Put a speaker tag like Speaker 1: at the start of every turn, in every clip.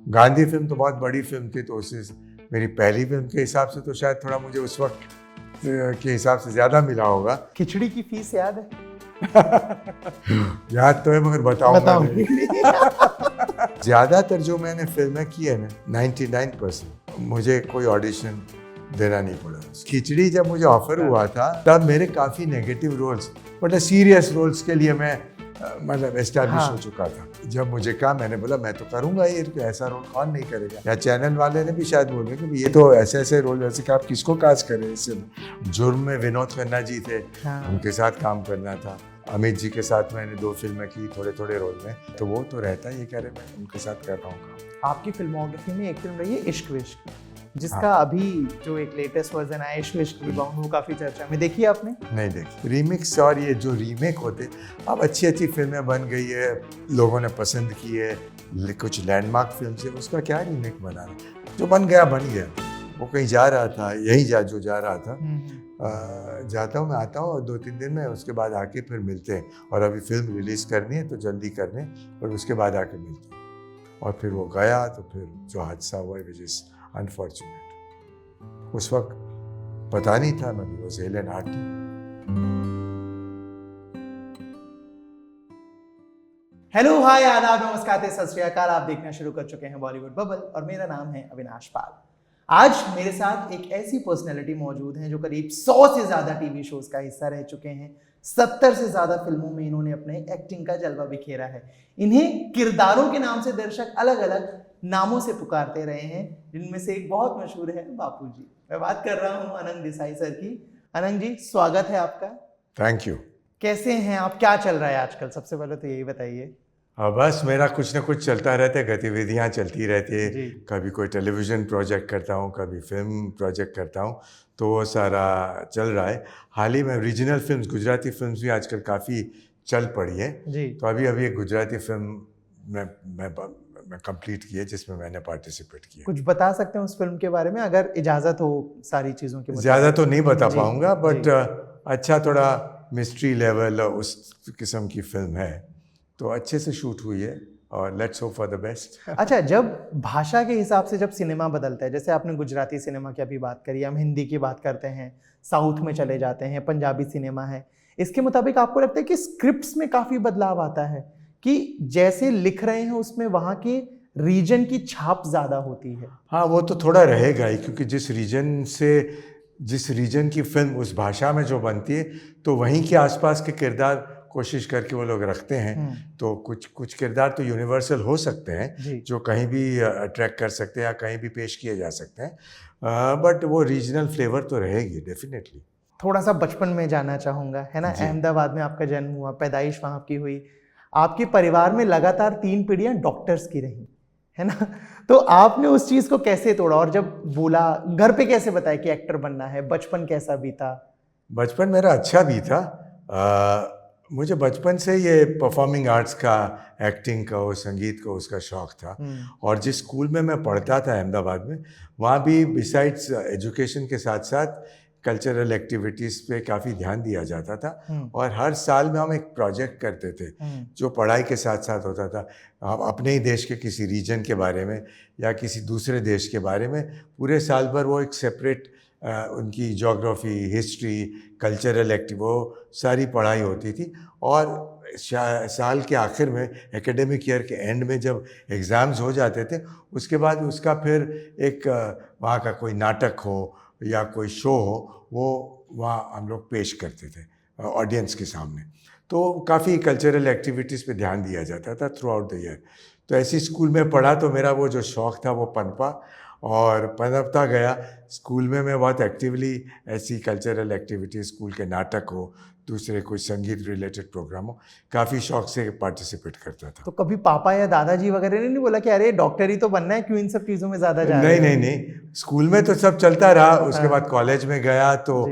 Speaker 1: Gandhi film तो बहुत बड़ी फिल्म थी, तो उससे मेरी पहली फिल्म के हिसाब से तो शायद थोड़ा मुझे उस वक्त के हिसाब से ज़्यादा मिला होगा।
Speaker 2: खिचड़ी की फीस याद है?
Speaker 1: याद तो है मगर बताऊंगा नहीं।
Speaker 2: बताऊंगी।
Speaker 1: ज़्यादातर जो मैंने फिल्में की है ना, 99% मुझे कोई ऑडिशन देना नहीं पड़ा। खिचड़ी जब मुझे ऑफर हुआ था तब मेरे काफ़ी नेगेटिव रोल्स, मतलब सीरियस रोल्स के लिए मैं मतलब एस्टैब्लिश हो चुका था। जब मुझे कहा, मैंने बोला मैं तो करूंगा ये, ऐसा रोल कौन नहीं करेगा। या चैनल वाले ने भी शायद बोले कि ये तो ऐसे ऐसे रोल, जैसे कि आप किसको कास्ट करें। इससे जुर्म में विनोद खन्ना जी थे, उनके साथ काम करना था। अमित जी के साथ मैंने 2 फिल्में की थोड़े थोड़े रोल में, तो वो तो रहता ही, ये कह रहे मैं उनके साथ कर रहा हूँ काम।
Speaker 2: आपकी फिल्मोग्राफी में एक फिल्म रही है इश्क विश्क, जिसका अभी जो एक लेटेस्ट वर्जन आया इश्क विश्क रिबाउंड, वो काफी चर्चा में, देखी आपने?
Speaker 1: नहीं देखी। रीमिक्स और ये जो रीमेक होते, अब अच्छी अच्छी फिल्में बन गई है, लोगों ने पसंद की है, कुछ लैंडमार्क फिल्म से, उसका क्या रीमेक बनाना। जो बन गया बन गया। वो कहीं जा रहा था, यहीं जो जा रहा था, जाता हूँ मैं, आता हूँ और 2-3 दिन में, उसके बाद आके फिर मिलते हैं। और अभी फिल्म रिलीज़ करनी है तो जल्दी करने, और उसके बाद आके मिलते हैं। और फिर वो गया, तो फिर जो हादसा हुआ, विच इज़ अनफॉर्चुनेट। उस वक्त पता नहीं था, मैं वो हेलन हार्टी।
Speaker 2: हेलो, हाय, आदाब, नमस्कार, सत श्री अकाल। आप देखना शुरू कर चुके हैं बॉलीवुड बबल और मेरा नाम है अविनाश पाल। आज मेरे साथ एक ऐसी पर्सनैलिटी मौजूद है जो करीब 100 से ज्यादा टीवी शोज का हिस्सा रह चुके हैं। 70 से ज्यादा फिल्मों में इन्होंने अपने एक्टिंग का जलवा बिखेरा है। इन्हें किरदारों के नाम से दर्शक अलग अलग नामों से पुकारते रहे हैं, जिनमें से एक बहुत मशहूर है बापू जी। मैं बात कर रहा हूँ अनंग देसाई सर की। अनंग जी, स्वागत है आपका।
Speaker 1: Thank you.
Speaker 2: कैसे हैं आप? क्या चल रहा है आजकल? सबसे पहले तो यही बताइए।
Speaker 1: बस मेरा कुछ ना कुछ चलता रहता है, गतिविधियाँ चलती रहती है। कभी कोई टेलीविज़न प्रोजेक्ट करता हूँ, कभी फिल्म प्रोजेक्ट करता हूँ, तो वो सारा चल रहा है। हाल ही में रीजनल फिल्म्स, गुजराती फिल्म्स भी आजकल काफ़ी चल पड़ी है। तो अभी एक गुजराती फिल्म मैं कंप्लीट की है, जिसमें मैंने पार्टिसिपेट किया।
Speaker 2: कुछ बता सकते हैं उस फिल्म के बारे में, अगर इजाज़त हो सारी चीज़ों के?
Speaker 1: ज़्यादा तो नहीं बता पाऊँगा, बट अच्छा, थोड़ा मिस्ट्री लेवल उस किस्म की फिल्म है, तो अच्छे से शूट हुई है, और let's hope for the best.
Speaker 2: अच्छा, जब भाषा के हिसाब से जब सिनेमा बदलता है, जैसे आपने गुजराती सिनेमा की अभी बात करी, हम हिंदी की बात करते हैं, साउथ में चले जाते हैं, पंजाबी सिनेमा है, इसके मुताबिक आपको लगता है कि स्क्रिप्ट्स में काफ़ी बदलाव आता है, कि जैसे लिख रहे हैं उसमें वहाँ के रीजन की छाप ज़्यादा होती है?
Speaker 1: हाँ, वो तो थोड़ा रहेगा ही, क्योंकि जिस रीजन की फिल्म उस भाषा में जो बनती है, तो वहीं के आसपास के किरदार कोशिश करके वो लोग रखते हैं। तो कुछ किरदार तो यूनिवर्सल हो सकते हैं, जो कहीं भी अट्रैक्ट कर सकते हैं या कहीं भी पेश किए जा सकते हैं, बट वो रीजनल फ्लेवर तो रहेगी डेफिनेटली।
Speaker 2: थोड़ा सा बचपन में जाना चाहूँगा, है ना। अहमदाबाद में आपका जन्म हुआ, पैदाइश वहाँ की हुई, आपके परिवार में लगातार 3 पीढ़ियाँ डॉक्टर्स की रही, है ना। तो आपने उस चीज़ को कैसे तोड़ा, और जब बोला घर पे कैसे बताया कि एक्टर बनना है? बचपन कैसा बीता?
Speaker 1: बचपन मेरा अच्छा भी था। मुझे बचपन से ये परफॉर्मिंग आर्ट्स का, एक्टिंग का और संगीत का उसका शौक़ था। और जिस स्कूल में मैं पढ़ता था अहमदाबाद में, वहाँ भी बिसाइड्स एजुकेशन के साथ साथ कल्चरल एक्टिविटीज़ पे काफ़ी ध्यान दिया जाता था। और हर साल में हम एक प्रोजेक्ट करते थे, जो पढ़ाई के साथ साथ होता था। अपने ही देश के किसी रीजन के बारे में या किसी दूसरे देश के बारे में, पूरे साल भर वो एक सेपरेट उनकी ज्योग्राफी, हिस्ट्री, कल्चरल एक्टिव, वो सारी पढ़ाई होती थी। और साल के आखिर में, एकेडमिक ईयर के एंड में जब एग्ज़ाम्स हो जाते थे, उसके बाद उसका फिर एक वहाँ का कोई नाटक हो या कोई शो हो, वो वहाँ हम लोग पेश करते थे ऑडियंस के सामने। तो काफ़ी कल्चरल एक्टिविटीज़ पे ध्यान दिया जाता था थ्रू आउट द ईयर। तो ऐसी स्कूल में पढ़ा, तो मेरा वो जो शौक़ था वो पनपा और पनपता गया। स्कूल में मैं बहुत एक्टिवली ऐसी कल्चरल एक्टिविटीज़, स्कूल के नाटक हो, दूसरे कोई संगीत रिलेटेड प्रोग्राम हो, काफ़ी शौक से पार्टिसिपेट करता था।
Speaker 2: तो कभी पापा या दादाजी वगैरह ने नहीं बोला कि अरे डॉक्टर ही तो बनना है, क्यों इन सब चीज़ों में ज़्यादा जा रहे हो?
Speaker 1: नहीं, स्कूल में तो सब चलता रहा। उसके बाद कॉलेज में गया, तो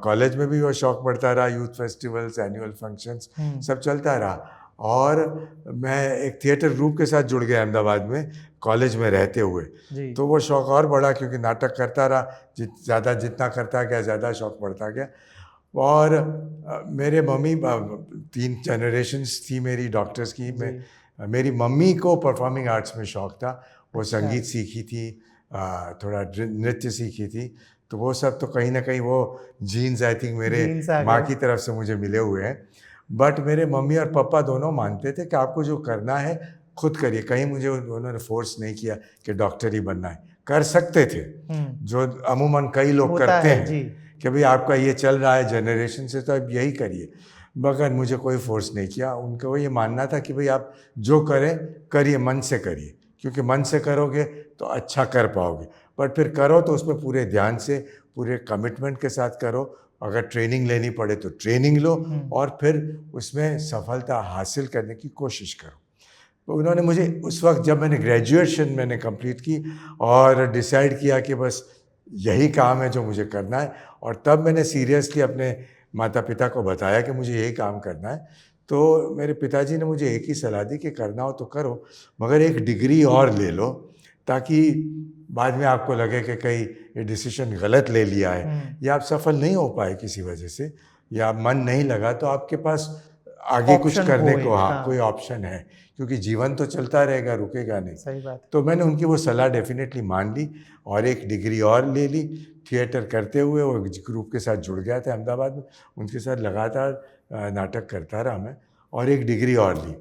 Speaker 1: कॉलेज में भी वो शौक बढ़ता रहा। यूथ फेस्टिवल्स, एनुअल फंक्शंस, सब चलता रहा। और मैं एक थिएटर ग्रुप के साथ जुड़ गया अहमदाबाद में, कॉलेज में रहते हुए। तो वो शौक़ और बढ़ा, क्योंकि नाटक करता रहा, जितना करता गया ज़्यादा शौक़ बढ़ता गया। और मेरे मम्मी, 3 जनरेशन्स थी मेरी डॉक्टर्स की। मेरी मम्मी को परफॉर्मिंग आर्ट्स में शौक़ था। वो
Speaker 2: अच्छा।
Speaker 1: संगीत सीखी थी, थोड़ा नृत्य सीखी थी, तो वो सब तो कहीं ना कहीं वो जीन्स आई थिंक मेरे
Speaker 2: Genes आ
Speaker 1: माँ
Speaker 2: गए।
Speaker 1: की तरफ से मुझे मिले हुए हैं। बट मेरे मम्मी और पापा दोनों मानते थे कि आपको जो करना है खुद करिए, कहीं मुझे उन्होंने फोर्स नहीं किया कि डॉक्टर ही बनना है। कर सकते थे, जो अमूमन कई लोग
Speaker 2: होता
Speaker 1: करते
Speaker 2: है,
Speaker 1: हैं
Speaker 2: जी।
Speaker 1: कि भाई आपका ये चल रहा है जनरेशन से, तो आप यही करिए। मगर मुझे कोई फोर्स नहीं किया। उनको ये मानना था कि भाई आप जो करें करिए, मन से करिए, क्योंकि मन से करोगे तो अच्छा कर पाओगे। बट फिर करो तो उसमें पूरे ध्यान से, पूरे कमिटमेंट के साथ करो। अगर ट्रेनिंग लेनी पड़े तो ट्रेनिंग लो, और फिर उसमें सफलता हासिल करने की कोशिश करो। तो उन्होंने मुझे उस वक्त, जब मैंने ग्रेजुएशन मैंने कंप्लीट की और डिसाइड किया कि बस यही काम है जो मुझे करना है, और तब मैंने सीरियसली अपने माता पिता को बताया कि मुझे यही काम करना है, तो मेरे पिताजी ने मुझे एक ही सलाह दी कि करना हो तो करो, मगर एक डिग्री और ले लो, ताकि बाद में आपको लगे कि कहीं ये डिसीजन गलत ले लिया है, या आप सफल नहीं हो पाए किसी वजह से, या मन नहीं लगा, तो आपके पास आगे कुछ
Speaker 2: Option
Speaker 1: करने
Speaker 2: हो
Speaker 1: को,
Speaker 2: एक,
Speaker 1: हाँ,
Speaker 2: हाँ।
Speaker 1: कोई ऑप्शन है, क्योंकि जीवन तो चलता रहेगा, रुकेगा नहीं।
Speaker 2: सही बात।
Speaker 1: तो मैंने उनकी वो सलाह डेफिनेटली मान ली और एक डिग्री और ले ली। थिएटर करते हुए वो ग्रुप के साथ जुड़ गया था अहमदाबाद में, उनके साथ लगातार नाटक करता रहा मैं, और एक डिग्री और ली।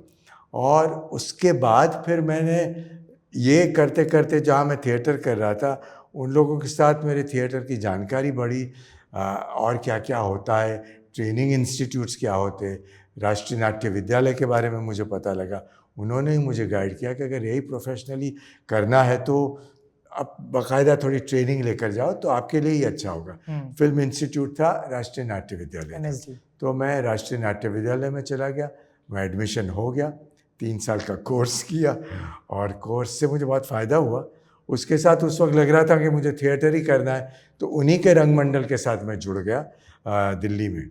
Speaker 1: और उसके बाद फिर मैंने ये करते करते, जहाँ मैं थिएटर कर रहा था, उन लोगों के साथ मेरे थिएटर की जानकारी बढ़ी, और क्या क्या होता है, ट्रेनिंग इंस्टीट्यूट्स क्या होते हैं, राष्ट्रीय नाट्य विद्यालय के बारे में मुझे पता लगा। उन्होंने ही मुझे गाइड किया कि अगर यही प्रोफेशनली करना है तो आप बाकायदा थोड़ी ट्रेनिंग लेकर जाओ तो आपके लिए ही अच्छा होगा। फिल्म इंस्टीट्यूट था, राष्ट्रीय नाट्य विद्यालय था।
Speaker 2: NSD।
Speaker 1: तो मैं राष्ट्रीय नाट्य विद्यालय में चला गया, मैं एडमिशन हो गया, 3 साल का कोर्स किया, और कोर्स से मुझे बहुत फ़ायदा हुआ। उसके साथ उस वक्त लग रहा था कि मुझे थिएटर ही करना है, तो उन्हीं के रंगमंडल के साथ मैं जुड़ गया दिल्ली में।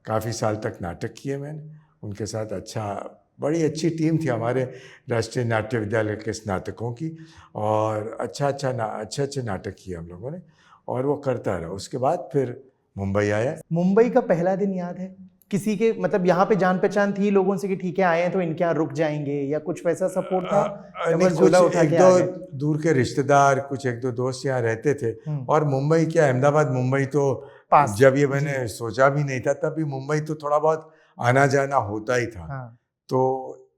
Speaker 1: काफ़ी साल तक नाटक किए मैंने उनके साथ। बड़ी अच्छी टीम थी हमारे राष्ट्रीय नाट्य विद्यालय के स्नातकों की, और अच्छे नाटक किए हम लोगों ने, और वो करता रहा। उसके बाद फिर मुंबई आया।
Speaker 2: मुंबई का पहला दिन याद है? किसी के, मतलब यहाँ पे जान पहचान थी लोगों से कि ठीक है आए हैं तो इनके यहाँ रुक जाएंगे, या कुछ वैसा सपोर्ट था? या
Speaker 1: नहीं,
Speaker 2: बस
Speaker 1: कुछ
Speaker 2: झोला उठा
Speaker 1: एक
Speaker 2: के
Speaker 1: दो
Speaker 2: आ गए?
Speaker 1: दूर के रिश्तेदार, कुछ एक दो दोस्त यहाँ रहते थे। और मुंबई क्या, अहमदाबाद मुंबई तो
Speaker 2: पास,
Speaker 1: जब ये मैंने सोचा भी नहीं था, तब भी मुंबई तो थोड़ा बहुत आना जाना होता ही था।
Speaker 2: हाँ।
Speaker 1: तो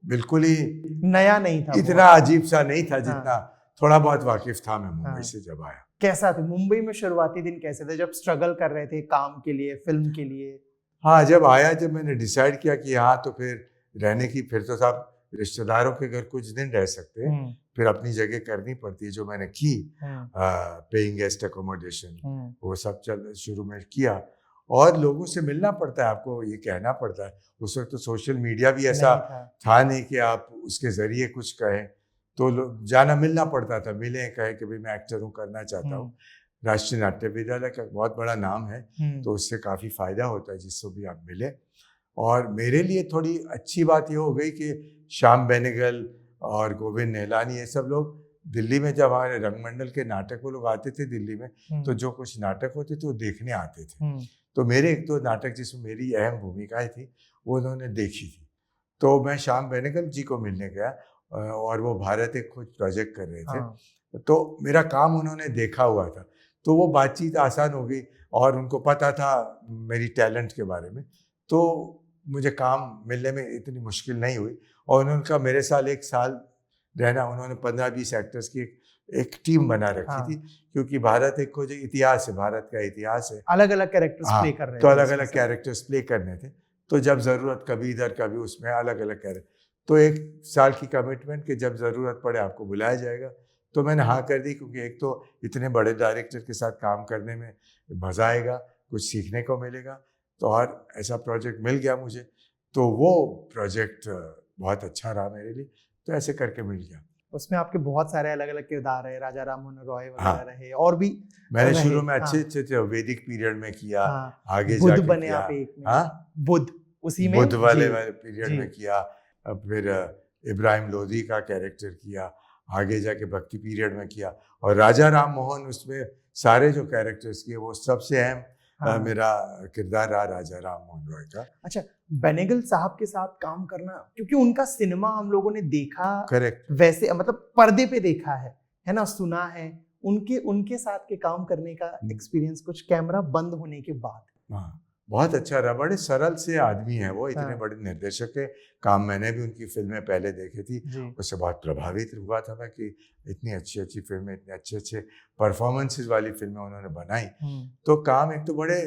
Speaker 1: बिल्कुल ही
Speaker 2: नया नहीं था,
Speaker 1: इतना अजीब सा नहीं था, जितना
Speaker 2: हाँ।
Speaker 1: थोड़ा बहुत वाकिफ था मैं मुंबई
Speaker 2: हाँ।
Speaker 1: से जब आया।
Speaker 2: कैसा था मुंबई में शुरुआती दिन? कैसे थे जब स्ट्रगल कर रहे थे काम के लिए, फिल्म के लिए?
Speaker 1: हाँ, जब आया, जब मैंने डिसाइड किया कि यहाँ तो फिर रहने की, फिर तो साहब रिश्तेदारों के घर कुछ दिन रह सकते हैं, फिर अपनी जगह करनी पड़ती है, जो मैंने की। पेइंग गेस्ट एकोमोडेशन, वो सब शुरू में किया, और लोगों से मिलना पड़ता है, आपको ये कहना पड़ता है। उस वक्त तो सोशल मीडिया भी ऐसा था नहीं कि आप उसके ज़रिए कुछ कहें, तो जाना मिलना पड़ता था। मिले, कहे कि भाई मैं एक्टर हूँ, करना चाहता हूँ। राष्ट्रीय नाट्य विद्यालय का बहुत बड़ा नाम है, तो उससे काफ़ी फ़ायदा होता है जिससे भी आप मिले। और मेरे लिए थोड़ी अच्छी बात ये हो गई कि श्याम बेनेगल और गोविंद निहलानी, ये सब लोग दिल्ली में, जब हमारे रंगमंडल के नाटक वो लोग आते थे दिल्ली में, तो जो कुछ नाटक होते थे वो देखने आते थे। तो मेरे एक दो नाटक जिसमें मेरी अहम भूमिकाएं थी, वो उन्होंने देखी थी। तो मैं श्याम बेनेगल जी को मिलने गया, और वो भारत एक कुछ प्रोजेक्ट कर रहे थे। तो मेरा काम उन्होंने देखा हुआ था, तो वो बातचीत आसान हो गई, और उनको पता था मेरी टैलेंट के बारे में, तो मुझे काम मिलने में इतनी मुश्किल नहीं हुई। और उनका मेरे साथ 1 साल रहना, उन्होंने 15-20 एक्टर्स की एक टीम बना रखी थी, क्योंकि भारत एक जो इतिहास है, भारत का इतिहास है,
Speaker 2: अलग अलग कैरेक्टर्स प्ले कर रहे थे,
Speaker 1: तो अलग अलग कैरेक्टर्स प्ले करने थे। तो जब ज़रूरत, कभी इधर कभी उसमें, अलग अलग कैरेक्टर, तो 1 साल की कमिटमेंट कि जब ज़रूरत पड़े आपको बुलाया जाएगा। तो मैंने हाँ कर दी, क्योंकि एक तो इतने बड़े डायरेक्टर के साथ काम करने में मज़ा आएगा, कुछ सीखने को मिलेगा, तो और ऐसा प्रोजेक्ट मिल गया मुझे। तो वो प्रोजेक्ट बहुत अच्छा रहा मेरे लिए, तो ऐसे करके मिल गया।
Speaker 2: उसमें आपके बहुत सारे अलग अलग किरदार रहे, राजा राममोहन रॉय वगैरह रहे, और भी
Speaker 1: मैंने शुरू में अच्छे वैदिक पीरियड में किया, आगे
Speaker 2: बुद्ध
Speaker 1: जाके
Speaker 2: बने
Speaker 1: किया,
Speaker 2: आप एक में, बुद्ध उसी में,
Speaker 1: बुद्ध वाले पीरियड में किया, फिर इब्राहिम लोधी का कैरेक्टर किया, आगे जाके भक्ति पीरियड में किया, और राजा राम मोहन उसमें सारे जो कैरेक्टर्स किए वो सबसे अहम
Speaker 2: हाँ।
Speaker 1: मेरा किरदार रहा राजा राम मोहन रॉय का।
Speaker 2: अच्छा, बेनेगल साहब के साथ काम करना, क्योंकि उनका सिनेमा हम लोगों ने देखा,
Speaker 1: करेक्ट,
Speaker 2: वैसे मतलब पर्दे पे देखा है ना, सुना है, उनके उनके साथ के काम करने का एक्सपीरियंस कुछ कैमरा बंद होने के बाद।
Speaker 1: हाँ, बहुत अच्छा रहा। बड़े सरल से आदमी है वो, इतने
Speaker 2: हाँ।
Speaker 1: बड़े निर्देशक के काम मैंने भी उनकी फिल्में पहले देखी थी,
Speaker 2: जी।
Speaker 1: उससे बहुत प्रभावित हुआ था मैं कि इतनी अच्छी अच्छी फिल्में, इतने अच्छे अच्छे परफॉर्मेंसेस वाली फिल्में उन्होंने बनाई। तो काम एक तो बड़े,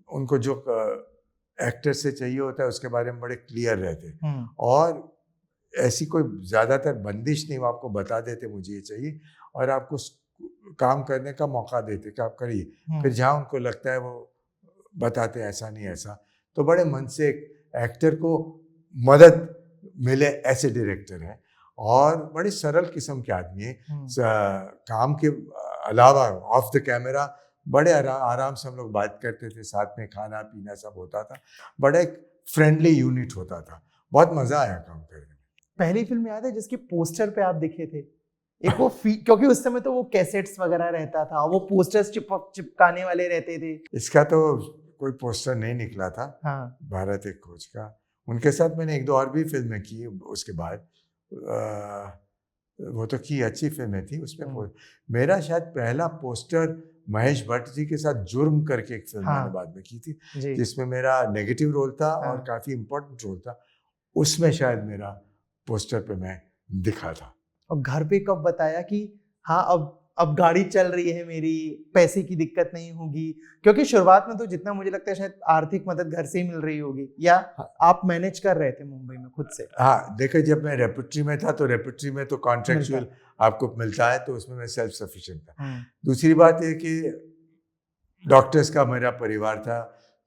Speaker 1: उनको जो एक्टर से चाहिए होता है उसके बारे में बड़े क्लियर रहते, और ऐसी कोई ज़्यादातर बंदिश नहीं, वो आपको बता देते मुझे ये चाहिए, और आपको काम करने का मौका देते कि आप करिए। फिर जहाँ उनको लगता है वो बताते ऐसा नहीं ऐसा। तो बड़े मन से एक एक्टर को मदद मिले ऐसे डायरेक्टर हैं, और बड़े सरल किस्म के आदमी हैं। काम के अलावा ऑफ द कैमरा बड़े आराम से हम लोग बात करते थे, साथ में खाना पीना सब होता था, बड़ा एक फ्रेंडली यूनिट होता था। बहुत मज़ा आया काम करने में।
Speaker 2: पहली फिल्म याद है जिसके पोस्टर पे आप दिखे थे? एक वो क्योंकि उस समय तो वो कैसेट्स वगैरह रहता था, वो पोस्टर्स चिपकाने वाले रहते थे।
Speaker 1: इसका तो कोई पोस्टर नहीं निकला था।
Speaker 2: हाँ।
Speaker 1: भारत एक खोज का। उनके साथ मैंने एक दो और भी फिल्में की उसके बाद, वो तो की, अच्छी फिल्में थी उसमें। मेरा शायद पहला पोस्टर महेश भट्ट जी के साथ जुर्म करके एक फिल्म मैंने बाद में की थी, जिसमें मेरा नेगेटिव रोल था और काफ़ी इम्पोर्टेंट रोल था। उसमें शायद मेरा पोस्टर पे मैं दिखा था।
Speaker 2: और घर पे कब बताया कि हाँ अब गाड़ी चल रही है मेरी, पैसे की दिक्कत नहीं होगी? क्योंकि शुरुआत में तो जितना मुझे लगता है शायद आर्थिक मदद घर से ही मिल रही होगी, या आप मैनेज कर रहे थे मुंबई में खुद से?
Speaker 1: हाँ, देखिए, जब मैं रेपर्टरी में था तो रेपर्टरी में तो कॉन्ट्रेक्चुअल आपको मिलता है, तो उसमें मैं सेल्फ सफिशिएंट था। दूसरी बात ये कि डॉक्टर्स का मेरा परिवार था,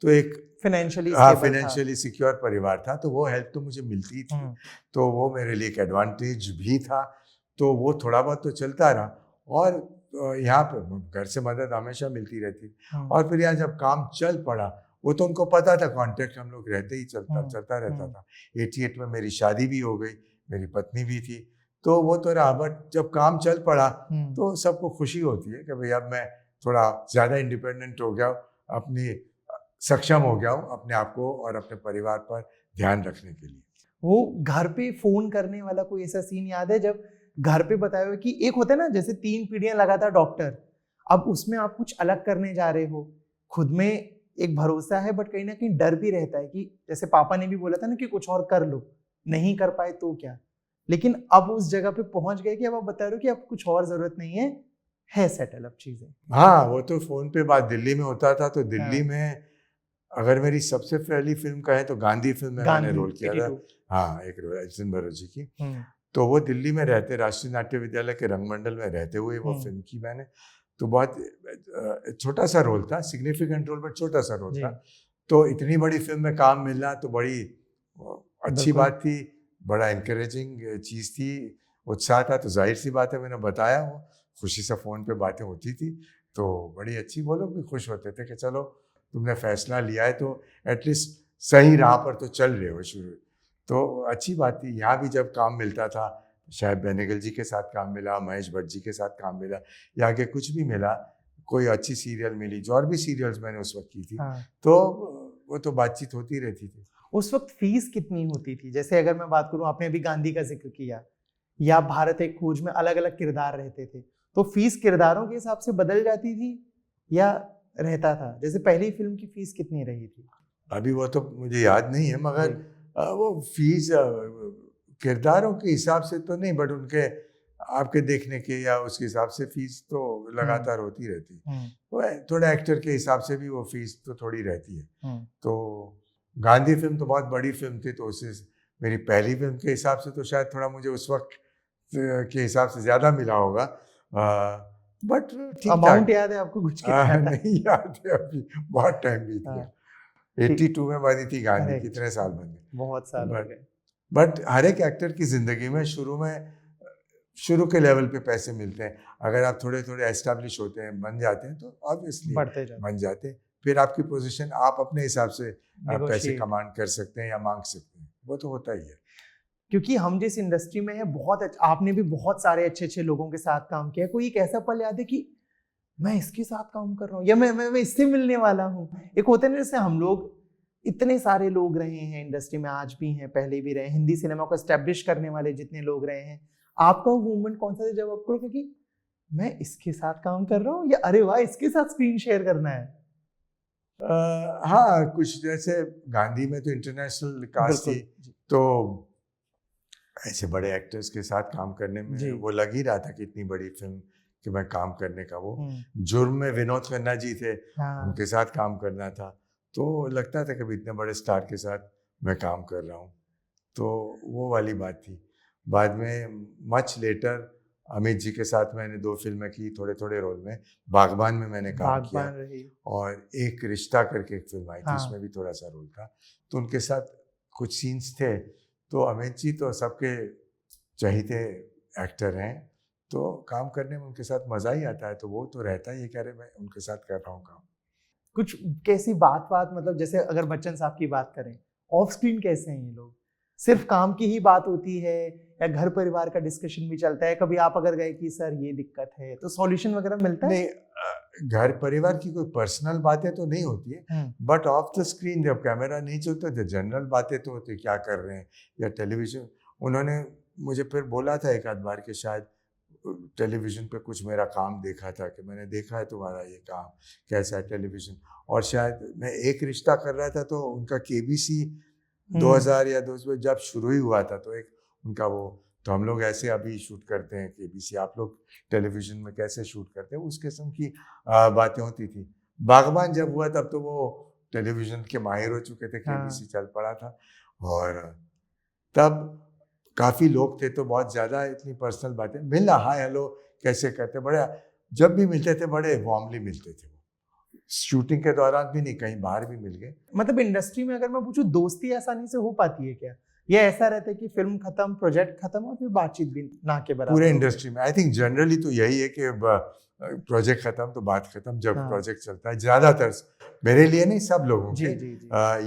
Speaker 1: तो एक फाइनेंशियली सिक्योर परिवार था, तो वो हेल्प तो मुझे मिलती थी, तो वो मेरे लिए एक एडवांटेज भी था। तो वो थोड़ा बहुत तो चलता रहा, और यहाँ पे घर से मदद हमेशा मिलती रहती। और फिर यहाँ जब काम चल पड़ा, वो तो उनको पता था, कॉन्ट्रैक्ट हम लोग रहते ही चलता रहता था। 88 में मेरी शादी भी हो गई, मेरी पत्नी भी थी, तो वो तो रहा। बट जब काम चल पड़ा तो सबको खुशी होती है कि भाई अब मैं थोड़ा ज़्यादा इंडिपेंडेंट हो गया, अपनी सक्षम हो गया हूँ अपने आप को और अपने परिवार पर ध्यान रखने के लिए।
Speaker 2: वो घर पे फोन करने वाला कोई ऐसा सीन याद है जब घर पे बताया हुआ कि एक होता है ना, जैसे 3 पीढ़ियां लगातार डॉक्टर, अब उसमें आप कुछ अलग करने जा रहे हो, खुद में एक भरोसा है बट कहीं ना कहीं डर भी रहता है कि जैसे पापा ने भी बोला था ना कि कुछ और कर लो, नहीं कर पाए तो क्या, लेकिन अब उस जगह पे पहुंच गए कि अब आप बता रहे हो कि अब कुछ और जरूरत नहीं है सेटल अप चीजें।
Speaker 1: हाँ, वो तो फोन पे बात दिल्ली में होता था, तो दिल्ली में अगर मेरी सबसे पहली फिल्म कहें तो गांधी फिल्म में मैंने रोल किया था। हाँ, एक अजिन भरोजी की। तो वो दिल्ली में रहते, राष्ट्रीय नाट्य विद्यालय के रंगमंडल में रहते हुए वो फिल्म की मैंने। तो बहुत छोटा सा रोल था, सिग्निफिकेंट रोल बट छोटा सा रोल था। तो इतनी बड़ी फिल्म में काम मिलना तो बड़ी अच्छी बात थी, बड़ा इनकरेजिंग चीज़ थी, उत्साह था। तो जाहिर सी बात है, मैंने बताया, वो खुशी से फ़ोन पे बातें होती थी, तो बड़ी अच्छी, वो लोग भी खुश होते थे कि चलो तुमने फैसला लिया है तो एटलीस्ट सही राह पर तो चल रहे हो शुरू। तो अच्छी बात थी। यहाँ भी जब काम मिलता था, शायद बेनेगल जी के साथ काम मिला, महेश भट्ट जी के साथ काम मिला, या आगे कुछ भी मिला, कोई अच्छी सीरियल मिली, जो और भी सीरियल्स मैंने उस वक्त की थी, तो वो तो बातचीत होती रहती थी।
Speaker 2: उस वक्त फीस कितनी होती थी? जैसे अगर मैं बात करूं, आपने अभी गांधी का जिक्र किया, या भारत एक खोज में अलग अलग किरदार रहते थे, तो फीस किरदारों के हिसाब से बदल जाती थी या रहता था? जैसे पहली फिल्म की फीस कितनी रही थी?
Speaker 1: अभी वो तो मुझे याद नहीं है, मगर वो फीस किरदारों के हिसाब से तो नहीं, बट उनके आपके देखने के या उसके हिसाब से फीस तो लगातार होती रहती है। तो थोड़ा एक्टर के हिसाब से भी वो फीस तो थोड़ी रहती है। तो गांधी फिल्म तो बहुत बड़ी फिल्म थी, तो उससे मेरी पहली फिल्म के हिसाब से तो शायद थोड़ा मुझे उस वक्त के हिसाब से ज़्यादा मिला होगा, बट ठीक
Speaker 2: अमाउंट याद है आपको कुछ?
Speaker 1: नहीं याद है, अभी बहुत टाइम बीत गया। 82 में बनी थी गांधी, कितने साल बन गए,
Speaker 2: बहुत साल हो गए।
Speaker 1: बट हर एक एक्टर की ज़िंदगी में शुरू के लेवल पे पैसे मिलते हैं। अगर आप थोड़े थोड़े एस्टैब्लिश होते हैं, बन जाते हैं, तो ऑब्वियसली बन जाते हैं। फिर आपकी पोजीशन आप अपने हिसाब से पैसे कमांड कर सकते हैं या मांग सकते हैं, वो तो होता ही है।
Speaker 2: क्योंकि हम जिस इंडस्ट्री में है, बहुत आपने भी बहुत सारे अच्छे अच्छे लोगों के साथ काम किया, कोई एक ऐसा पल याद है कि मैं इसके साथ काम कर रहा हूँ या मैं इससे मिलने वाला हूँ। एक होते हैं ना, जैसे हम लोग इतने सारे लोग रहे हैं इंडस्ट्री में, आज भी हैं, पहले भी रहे, हिंदी सिनेमा को एस्टेब्लिश करने वाले जितने लोग रहे हैं, आपका वो मूवमेंट कौन सा था जब आपको लगा कि मैं इसके साथ काम कर रहा हूँ या अरे वाह इसके साथ स्क्रीन शेयर करना है?
Speaker 1: हाँ, कुछ जैसे गांधी में तो इंटरनेशनल कास्ट थी, तो ऐसे बड़े एक्टर्स के साथ काम करने में वो लग ही रहा था कि इतनी बड़ी फिल्म कि मैं काम करने का, वो जुर्म में विनोद खन्ना जी थे, उनके साथ काम करना था, तो लगता था कि इतने बड़े स्टार के साथ मैं काम कर रहा हूँ, तो वो वाली बात थी। बाद में मच लेटर अमित जी के साथ मैंने 2 फिल्में की थोड़े थोड़े रोल में। बागबान में मैंने काम किया, और एक रिश्ता करके एक फिल्म आई थी, उसमें भी थोड़ा सा रोल था, तो उनके साथ कुछ सीन्स थे। तो अमित जी तो सबके चहीते एक्टर हैं, तो काम करने में उनके साथ मज़ा ही आता है, तो वो तो रहता ही है कि अरे मैं उनके साथ कर रहा हूँ काम।
Speaker 2: कुछ कैसी बात मतलब जैसे अगर बच्चन साहब की बात करें, ऑफ स्क्रीन कैसे हैं ये लोग? सिर्फ काम की ही बात होती है या घर परिवार का डिस्कशन भी चलता है? कभी आप अगर गए कि सर ये दिक्कत है तो सॉल्यूशन वगैरह मिलता है?
Speaker 1: नहीं, घर परिवार की कोई पर्सनल बातें तो नहीं होती है, बट ऑफ द स्क्रीन जब कैमरा नहीं चलता तो जनरल बातें तो होती, क्या कर रहे हैं, या टेलीविजन। उन्होंने मुझे फिर बोला था एक आध बार कि शायद टेलीविज़न पे कुछ मेरा काम देखा था, कि मैंने देखा है तुम्हारा ये काम कैसा है टेलीविज़न, और शायद मैं एक रिश्ता कर रहा था तो उनका केबीसी 2000 या 2000 जब शुरू ही हुआ था, तो एक उनका वो, तो हम लोग ऐसे अभी शूट करते हैं केबीसी, आप लोग टेलीविज़न में कैसे शूट करते हैं, उस किस्म की बातें होती थी। बागबान जब हुआ तब तो वो टेलीविज़न के माहिर हो चुके थे, केबीसी चल पड़ा था, और तब काफ़ी लोग थे, तो बहुत ज़्यादा इतनी पर्सनल बातें, मिलना, हाय हेलो कैसे करते, बड़े जब भी मिलते थे बड़े वार्मली मिलते थे, शूटिंग के दौरान भी नहीं, कहीं बाहर भी मिल गए।
Speaker 2: मतलब इंडस्ट्री में अगर मैं पूछूं, दोस्ती आसानी से हो पाती है क्या, या ऐसा रहता है कि फिल्म खत्म, प्रोजेक्ट खत्म और फिर बातचीत भी ना के बराबर?
Speaker 1: पूरे इंडस्ट्री में आई थिंक जनरली तो यही है कि प्रोजेक्ट खत्म तो बात खत्म, जब प्रोजेक्ट चलता है, ज़्यादातर, मेरे लिए नहीं, सब लोगों के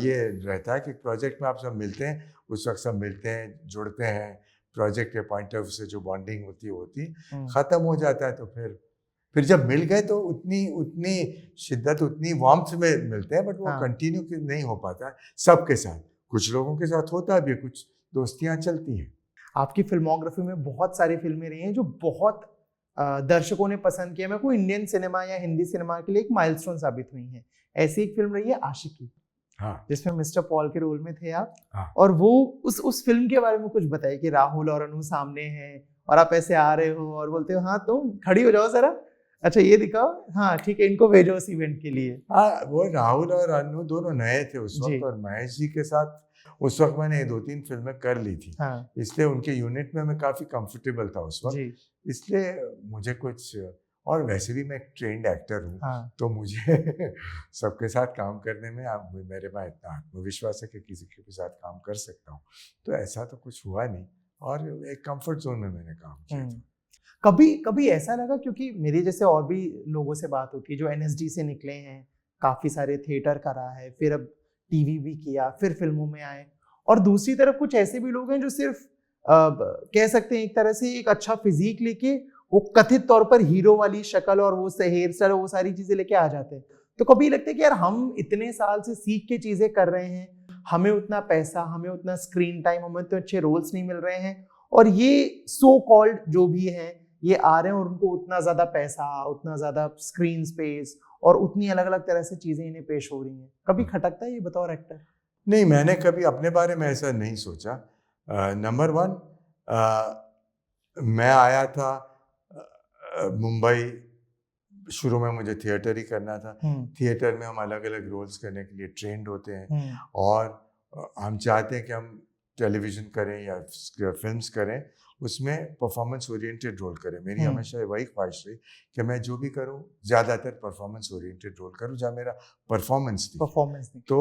Speaker 1: ये रहता है कि प्रोजेक्ट में आप सब मिलते हैं, उस वक्त सब मिलते हैं, जुड़ते हैं, प्रोजेक्ट के पॉइंट ऑफ व्यू से जो बॉन्डिंग होती ख़त्म हो जाता है, तो फिर जब मिल गए तो उतनी शिद्दत, उतनी वार्मथ में मिलते हैं, बट वो कंटिन्यू नहीं हो पाता है सबके साथ। कुछ लोगों के साथ होता भी, कुछ दोस्तियाँ चलती हैं।
Speaker 2: आपकी फिल्मोग्राफी में बहुत सारी फिल्में रही हैं जो बहुत दर्शकों ने पसंद किया, मैं कोई इंडियन सिनेमा या हिंदी सिनेमा के लिए एक माइलस्टोन साबित हुई है। ऐसी एक फिल्म रही है आशिकी, जिसमें मिस्टर पॉल के रोल में थे आप, और वो उस फिल्म के बारे में कुछ बताइए कि राहुल और अनु सामने हैं और आप ऐसे आ रहे हो और बोलते हो हाँ तुम खड़ी हो जाओ जरा, अच्छा ये दिखाओ, हाँ ठीक है इनको भेजो उस इवेंट के लिए।
Speaker 1: हाँ, वो राहुल और अनु दोनों नए थे उस वक्त, और महेश जी के साथ उस वक्त मैंने 2-3 फिल्में कर ली थी, इसलिए उनके यूनिट में मैं काफ़ी कंफर्टेबल था उस वक्त, इसलिए मुझे कुछ, और वैसे भी मैं एक ट्रेंड एक्टर हूँ, तो मुझे सबके साथ काम करने में मेरे में इतना आत्मविश्वास है कि किसी के भी साथ काम कर सकता हूँ, तो ऐसा तो कुछ हुआ नहीं, और एक कंफर्ट जोन में मैंने काम किया था।
Speaker 2: कभी ऐसा लगा, क्योंकि मेरी जैसे और भी लोगों से बात होती है जो एनएसडी से निकले हैं, काफ़ी सारे थिएटर करा है, फिर अब टीवी भी किया, फिर फिल्मों में आए, और दूसरी तरफ कुछ ऐसे भी लोग हैं जो सिर्फ कह सकते हैं एक तरह से एक अच्छा फिजिक लेके वो कथित तौर पर हीरो वाली शक्ल और वो हेयर स्टाइल, वो सारी चीज़ें लेके आ जाते हैं। तो कभी लगता है कि यार हम इतने साल से सीख के चीज़ें कर रहे हैं, हमें उतना पैसा, हमें उतना स्क्रीन टाइम, हमें तो अच्छे रोल्स नहीं मिल रहे हैं, और ये सो कॉल्ड जो भी हैं ये आ रहे हैं और उनको उतना ज़्यादा पैसा, उतना ज़्यादा स्क्रीन स्पेस और उतनी अलग अलग तरह से चीज़ें इन्हें पेश हो रही हैं। कभी खटकता है ये बतौर एक्टर?
Speaker 1: नहीं, मैंने कभी अपने बारे में ऐसा नहीं सोचा। नंबर 1, मैं आया था मुंबई, शुरू में मुझे थिएटर ही करना था, थिएटर में हम अलग अलग रोल्स करने के लिए ट्रेंड होते हैं, और हम चाहते हैं कि हम टेलीविज़न करें या फिल्म्स करें, उसमें परफॉर्मेंस ओरिएंटेड रोल करें। मेरी हमेशा वही ख्वाहिश रही कि मैं जो भी करूं ज़्यादातर परफॉर्मेंस ओरिएंटेड रोल करूं, जहाँ मेरा परफॉर्मेंस तो,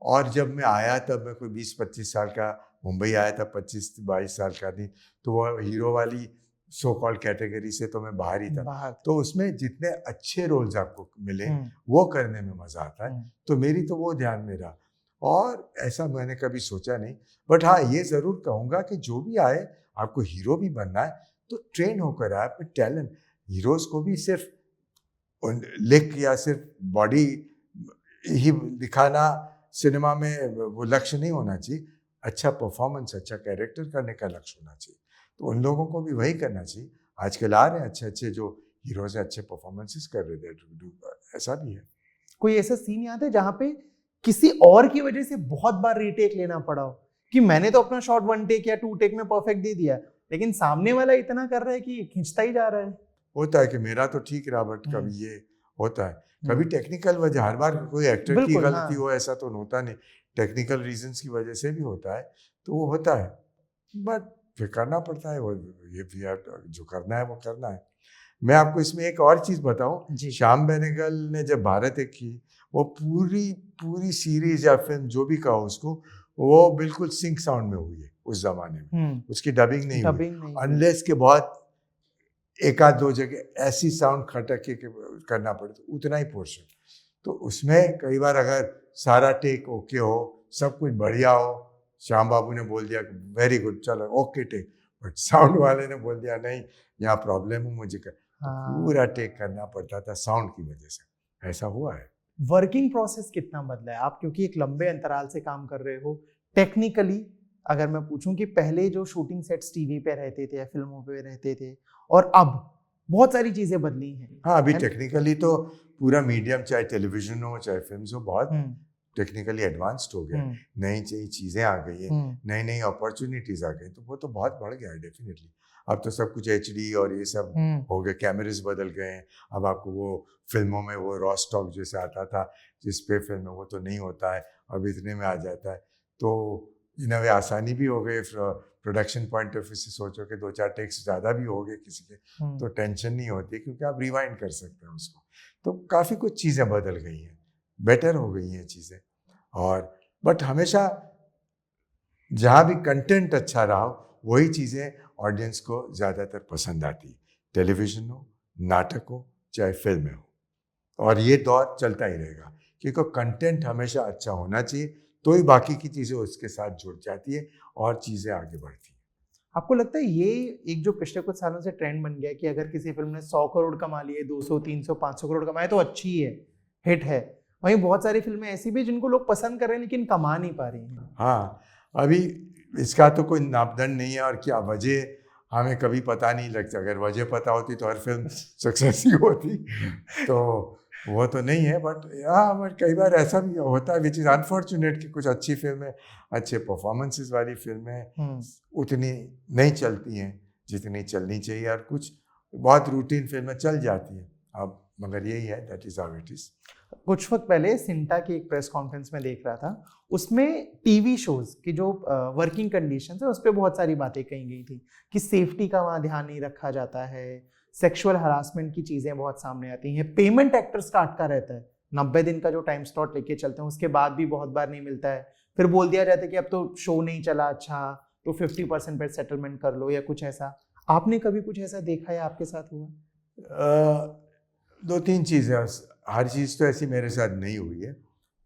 Speaker 1: और जब मैं आया तब मैं कोई 20-25 साल का, मुंबई आया था 25-22 साल का नहीं, तो वो हीरो वाली सो कॉल्ड कैटेगरी से तो मैं बाहर ही था, तो उसमें जितने अच्छे रोल्स आपको मिले वो करने में मज़ा आता है, तो मेरी तो वो ध्यान में रहा, और ऐसा मैंने कभी सोचा नहीं। बट हाँ, ये ज़रूर कहूँगा कि जो भी आए, आपको हीरो भी बनना है तो ट्रेन होकर आए, पर टैलेंट, हीरोज़ को भी सिर्फ लिख या सिर्फ बॉडी ही दिखाना सिनेमा में वो लक्ष्य नहीं होना चाहिए। अच्छा परफॉर्मेंस, अच्छा कैरेक्टर करने का लक्ष्य होना चाहिए। तो उन लोगों को भी वही करना चाहिए। आजकल आ रहे हैं अच्छे अच्छे जो हीरोज हैं, अच्छे परफॉर्मेंसेस कर रहे थे, ऐसा भी है।
Speaker 2: कोई ऐसा सीन याद है जहाँ पे किसी और की वजह से बहुत बार रीटेक लेना पड़ा हो, कि मैंने तो अपना शॉट 1 टेक या 2 टेक में परफेक्ट दे दिया, लेकिन सामने वाला इतना कर रहा है कि खींचता ही जा रहा है?
Speaker 1: होता है कि मेरा तो ठीक रहा, बट कभी ये होता है, कभी टेक्निकल वजह, हर बार कोई एक्टर की
Speaker 2: बिल्कुल,
Speaker 1: गलती
Speaker 2: हाँ।
Speaker 1: हो ऐसा तो होता नहीं, टेक्निकल रीजंस की वजह से भी होता है, तो वो होता है, बट फिर करना पड़ता है वो, ये भी जो करना है वो करना है। मैं आपको इसमें एक और चीज़ बताऊं,
Speaker 2: जी।
Speaker 1: श्याम बेनेगल ने जब भारत एक की, वो पूरी पूरी सीरीज या फिल्म जो भी कहो उसको, वो बिल्कुल सिंक साउंड में हुई है उस जमाने में, उसकी डबिंग नहीं हुई,
Speaker 2: डबिंग नहीं हुई।
Speaker 1: अनलेस के बहुत एक आध दो जगह ऐसी साउंड खटक के करना पड़े, तो उतना ही पोर्शन। तो उसमें कई बार अगर सारा टेक ओके हो, सब कुछ बढ़िया हो, श्याम बाबू ने बोल दिया वेरी गुड चलो ओके टेक, बट साउंड वाले ने बोल दिया नहीं यहाँ प्रॉब्लम है मुझे कर, तो पूरा टेक करना पड़ता था साउंड की वजह से, ऐसा हुआ है।
Speaker 2: वर्किंग प्रोसेस कितना बदला है? आप क्योंकि एक लंबे अंतराल से काम कर रहे हो, टेक्निकली अगर मैं पूछूं कि पहले जो शूटिंग सेट्स टीवी पे रहते थे या फिल्मों पे रहते थे और अब बहुत सारी चीजें बदली हैं।
Speaker 1: हाँ, अभी टेक्निकली तो पूरा मीडियम, चाहे टेलीविजन हो चाहे फिल्म हो, बहुत टेक्निकली एडवांस्ड हो गया, नई नई चीज़ें आ गई है, नई नई अपॉर्चुनिटीज़ आ गई, तो वो तो बहुत बढ़ गया है डेफिनेटली। अब तो सब कुछ HD और ये सब हो गए, कैमरेज बदल गए हैं, अब आपको वो फिल्मों में वो रॉ स्टॉक जैसे आता था जिस पे फिल्म में वो तो नहीं होता है, अब इतने में आ जाता है, तो इन वे आसानी भी हो गई। प्रोडक्शन पॉइंट ऑफ व्यू से सोचो कि 2-4 टेक्स ज़्यादा भी हो गए किसी के, तो टेंशन नहीं होती क्योंकि आप रिवाइंड कर सकते हैं उसको। तो काफ़ी कुछ चीज़ें बदल गई हैं, बेटर हो गई हैं चीज़ें, और बट हमेशा जहाँ भी कंटेंट अच्छा रहा हो वही चीज़ें ऑडियंस को ज़्यादातर पसंद आती, टेलीविज़न हो, नाटक हो, चाहे फिल्में हो, और ये दौर चलता ही रहेगा क्योंकि कंटेंट हमेशा अच्छा होना चाहिए, तो ही बाकी की चीज़ें उसके साथ जुड़ जाती है और चीज़ें आगे बढ़ती हैं।
Speaker 2: आपको लगता है ये एक जो पिछले कुछ सालों से ट्रेंड बन गया है कि अगर किसी फिल्म ने 100 करोड़ कमा लिए, 200, 300, 500 करोड़ कमाए तो अच्छी है, हिट है, वहीं बहुत सारी फिल्में ऐसी भी जिनको लोग पसंद कर रहे हैं लेकिन कमा नहीं पा रही हैं?
Speaker 1: हाँ, अभी इसका तो कोई मापदंड नहीं है, और क्या वजह हमें कभी पता नहीं लगता, अगर वजह पता होती तो हर फिल्म सक्सेस ही होती, तो वो तो नहीं है, बट हाँ, बट कई बार ऐसा भी होता है विच इज़ अनफॉर्चुनेट कि कुछ अच्छी फिल्में, अच्छे परफॉर्मेंसेस वाली फिल्में उतनी नहीं चलती हैं जितनी चलनी चाहिए, और कुछ बहुत रूटीन फिल्में चल जाती हैं अब, मगर यही है, that is how it is.
Speaker 2: कुछ वक्त पहले सिंटा की एक प्रेस कॉन्फ्रेंस में देख रहा था, उसमें टीवी शोज की जो वर्किंग कंडीशंस है उस पर बहुत सारी बातें कही गई थी कि सेफ्टी का वहाँ ध्यान नहीं रखा जाता है, सेक्सुअल हरासमेंट की चीज़ें बहुत सामने आती हैं, पेमेंट एक्टर्स का अटका रहता है, 90 दिन का जो टाइम स्लॉट लेके चलते हैं उसके बाद भी बहुत बार नहीं मिलता है, फिर बोल दिया जाता है कि अब तो शो नहीं चला अच्छा तो 50% पे सेटलमेंट कर लो या कुछ ऐसा। आपने कभी कुछ ऐसा देखा या आपके साथ हुआ?
Speaker 1: 2-3 चीज़ें, हर चीज़ तो ऐसी मेरे साथ नहीं हुई है,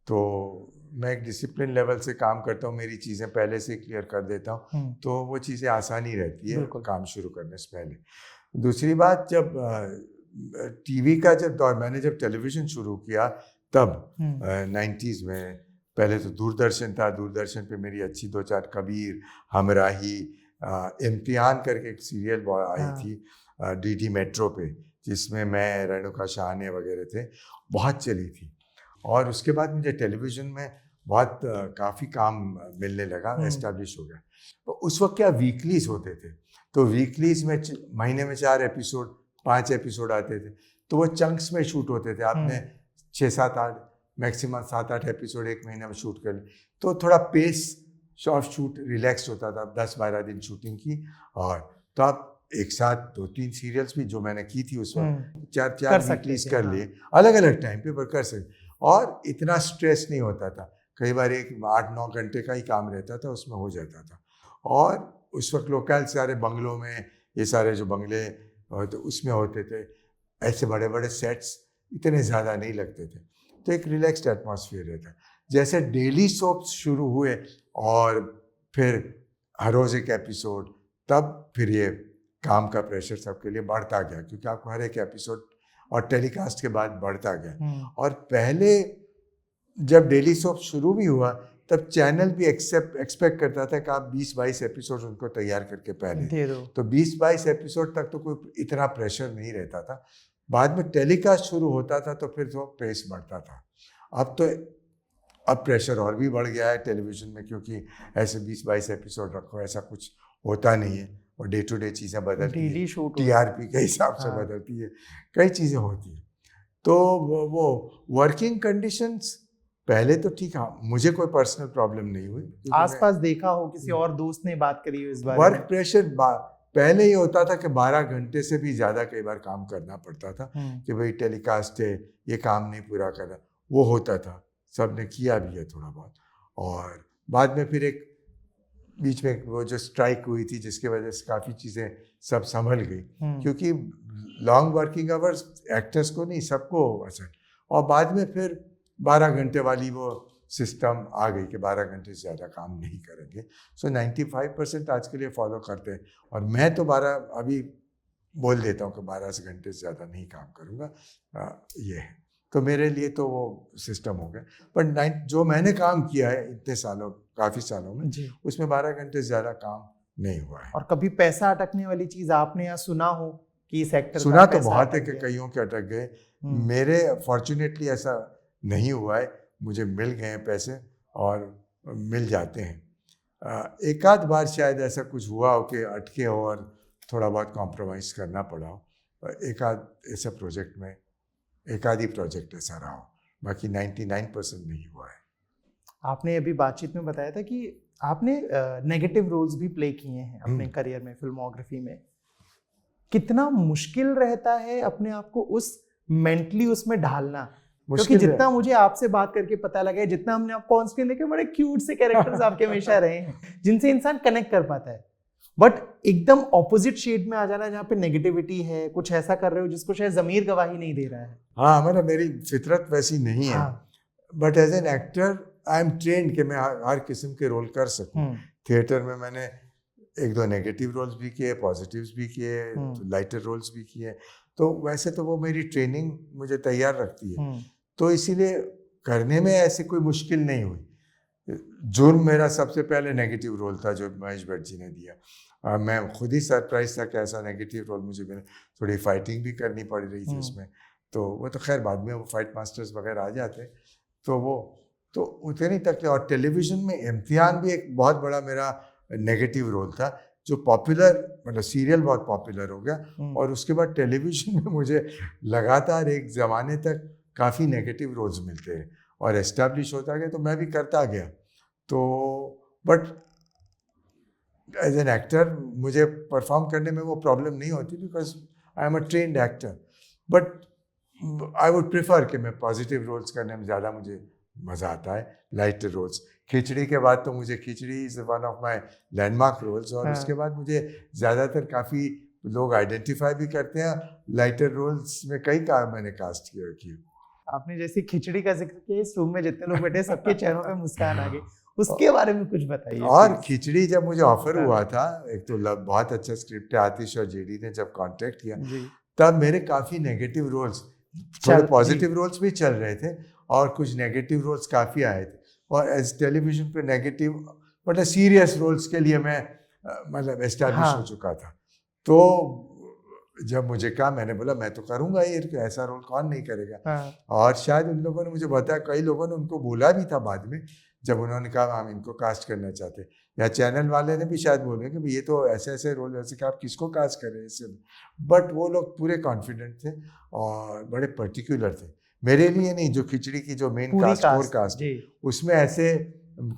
Speaker 1: तो मैं एक डिसिप्लिन लेवल से काम करता हूँ, मेरी चीज़ें पहले से क्लियर कर देता हूँ, तो वो चीज़ें आसानी रहती है काम शुरू करने से पहले। दूसरी बात, जब टीवी का जब दौर, मैंने जब टेलीविज़न शुरू किया तब 90s में, पहले तो दूरदर्शन था, दूरदर्शन पे मेरी अच्छी 2-4 कबीर, हमराही, इम्तिहान करके एक सीरियल आई थी DD मेट्रो पे, जिसमें मैं, रेणुका शाहने वगैरह थे, बहुत चली थी, और उसके बाद मुझे टेलीविज़न में बहुत काफ़ी काम मिलने लगा, एस्टैब्लिश हो गया। तो उस वक्त क्या वीकलीज होते थे, तो वीकलीज में महीने में 4 एपिसोड 5 एपिसोड आते थे, तो वो चंक्स में शूट होते थे, आपने 6-7-8 मैक्सिमम 7-8 एपिसोड एक महीने में शूट कर ले, तो थोड़ा पेस शॉर्ट शूट रिलैक्स होता था, 10-12 दिन शूटिंग की, और तो आप एक साथ 2-3 सीरियल्स भी जो मैंने की थी उस वक्त 4-4 वीकलीज कर लिए, अलग अलग टाइम पे पर कर सकते, और इतना स्ट्रेस नहीं होता था, कई बार एक 8-9 घंटे का ही काम रहता था, उसमें हो जाता था, और उस वक्त लोकल सारे बंगलों में, ये सारे जो बंगले तो उसमें होते थे, ऐसे बड़े बड़े सेट्स इतने ज़्यादा नहीं लगते थे, तो एक रिलैक्स्ड एटमॉस्फेयर रहता। जैसे डेली सोप्स शुरू हुए और फिर हर रोज़ एक एपिसोड, तब फिर ये काम का प्रेशर सबके लिए बढ़ता गया, क्योंकि आपको हर एक एपिसोड और टेलीकास्ट के बाद बढ़ता गया। और पहले जब डेली सोप शुरू भी हुआ तब चैनल भी एक्सपेक्ट करता था कि आप 20-22 एपिसोड उनको तैयार करके पहले
Speaker 2: दे दो।
Speaker 1: तो 20-22 एपिसोड तक तो कोई इतना प्रेशर नहीं रहता था। बाद में टेलीकास्ट शुरू होता था तो फिर तो पेस बढ़ता था। अब प्रेशर और भी बढ़ गया है टेलीविज़न में, क्योंकि ऐसे 20-22 एपिसोड रखो ऐसा कुछ होता नहीं है, और डे टू डे चीज़ें बदलती हैं, TRP के हिसाब से बदलती है, कई चीज़ें होती हैं। तो वो वर्किंग कंडीशंस पहले तो ठीक है, मुझे कोई पर्सनल प्रॉब्लम नहीं हुई।
Speaker 2: आसपास देखा हो किसी और दोस्त ने बात करी हो इस बारे में?
Speaker 1: वर्क प्रेशर पहले ये होता था कि 12 घंटे से भी ज़्यादा कई बार काम करना पड़ता था कि भाई टेलीकास्ट है, ये काम नहीं पूरा करना, वो होता था, सब ने किया भी है थोड़ा बहुत। और बाद में फिर एक बीच में वो जो स्ट्राइक हुई थी जिसकी वजह से काफ़ी चीज़ें सब संभल गई, क्योंकि लॉन्ग वर्किंग आवर्स एक्टर्स को नहीं सबको असर, और बाद में फिर 12 घंटे वाली वो सिस्टम आ गई कि 12 घंटे से ज़्यादा काम नहीं करेंगे। सो 95% आज के लिए फॉलो करते हैं, और मैं तो 12 अभी बोल देता हूँ कि 12 घंटे से ज़्यादा नहीं काम करूँगा, ये है। तो मेरे लिए तो वो सिस्टम हो गया। पर जो मैंने काम किया है इतने सालों, काफ़ी सालों में, उसमें 12 घंटे से ज़्यादा काम नहीं हुआ है।
Speaker 2: और कभी पैसा अटकने वाली चीज़ आपने यहाँ सुना हो कि इस एक्टर
Speaker 1: सुना तो बहुत है कि कईयों के अटक गए, मेरे फॉर्चुनेटली ऐसा नहीं हुआ है, मुझे मिल गए हैं पैसे और मिल जाते हैं। एक आध बार शायद ऐसा कुछ हुआ हो कि अटके हो और थोड़ा बहुत कॉम्प्रोमाइज़ करना पड़ा हो, एक आध ऐसा प्रोजेक्ट में, एक आधी प्रोजेक्ट ऐसा रहा हो, बाकी 99% नहीं हुआ है।
Speaker 2: आपने अभी बातचीत में बताया था कि आपने नेगेटिव रोल्स भी प्ले किए हैं अपने करियर में, फिल्मोग्राफी में। कितना मुश्किल रहता है अपने आप को उस मेंटली उसमें ढालना? क्योंकि जितना मुझे आपसे बात करके पता लगा है, जितना हमने आपको ऑन स्क्रीन देखे, बड़े क्यूट से कैरेक्टर्स आपके हमेशा रहे हैं जिनसे इंसान कनेक्ट कर पाता है, बट एकदम ऑपोजिट शेड में आ जाना जहाँ पे नेगेटिविटी है, कुछ ऐसा कर रहे हो जिसको शायद ज़मीर गवाही नहीं दे रहा है।
Speaker 1: हाँ, मतलब मेरी फितरत वैसी नहीं है, but as an actor I am trained कि मैं हर किस्म के रोल कर सकूं। थिएटर में मैंने 1-2 नेगेटिव रोल्स भी किए, पॉजिटिव्स भी किए, लाइटर रोल्स भी किए, तो वैसे तो वो मेरी ट्रेनिंग मुझे तैयार रखती है, तो इसीलिए करने में ऐसी कोई मुश्किल नहीं हुई। जुर्म मेरा सबसे पहले नेगेटिव रोल था जो महेश भट्ट जी ने दिया। मैं खुद ही सरप्राइज था कि ऐसा नेगेटिव रोल मुझे मिला। थोड़ी फाइटिंग भी करनी पड़ रही थी उसमें, तो वो तो खैर बाद में वो फाइट मास्टर्स वगैरह आ जाते, तो वो तो उतनी तक। और टेलीविज़न में इम्तिहान भी एक बहुत बड़ा मेरा नेगेटिव रोल था, जो पॉपुलर, मतलब सीरियल बहुत पॉपुलर हो गया, और उसके बाद टेलीविज़न में मुझे लगातार एक ज़माने तक काफ़ी नेगेटिव रोल्स मिलते हैं और एस्टैब्लिश होता गया, तो मैं भी करता गया। तो बट एज एन एक्टर मुझे परफॉर्म करने में वो प्रॉब्लम नहीं होती, because I am a trained actor. But I would prefer कि मैं पॉजिटिव रोल्स करने में ज़्यादा मुझे मज़ा आता है, लाइटर रोल्स। खिचड़ी के बाद तो मुझे khichdi is one of my landmark roles, और उसके बाद मुझे ज़्यादातर काफ़ी लोग आइडेंटिफाई भी करते हैं लाइटर रोल्स में, कई काम मैंने कास्ट किया।
Speaker 2: आपने जैसे खिचड़ी का जिक्र किया, इस रूम में जितने लोग बैठे सबके चेहरों पे मुस्कान आ गई, उसके बारे में कुछ बताइए।
Speaker 1: और खिचड़ी जब मुझे ऑफर हुआ था, एक तो बहुत अच्छा स्क्रिप्ट है, आतिश और जेडी ने जब कांटेक्ट किया, तब मेरे काफ़ी नेगेटिव रोल्स, थोड़े पॉजिटिव रोल्स भी चल रहे थे और कुछ नेगेटिव रोल्स काफ़ी आए थे, और एज टेलीविज़न पे नेगेटिव मतलब सीरियस रोल्स के लिए मैं मतलब एस्टैब्लिश हो चुका था। तो जब मुझे कहा, मैंने बोला मैं तो करूँगा ये, ऐसा रोल कौन नहीं करेगा। और शायद उन लोगों ने मुझे बताया, कई लोगों ने उनको बोला भी था बाद में, जब उन्होंने कहा हम इनको कास्ट करना चाहते, या चैनल वाले ने भी शायद बोले कि ये तो ऐसे ऐसे रोल, ऐसे कि आप किसको कास्ट करें इससे। बट वो लोग पूरे कॉन्फिडेंट थे और बड़े पर्टिकुलर थे मेरे लिए। नहीं, जो खिचड़ी की जो मेन कास्ट, कोर कास्ट, उसमें ऐसे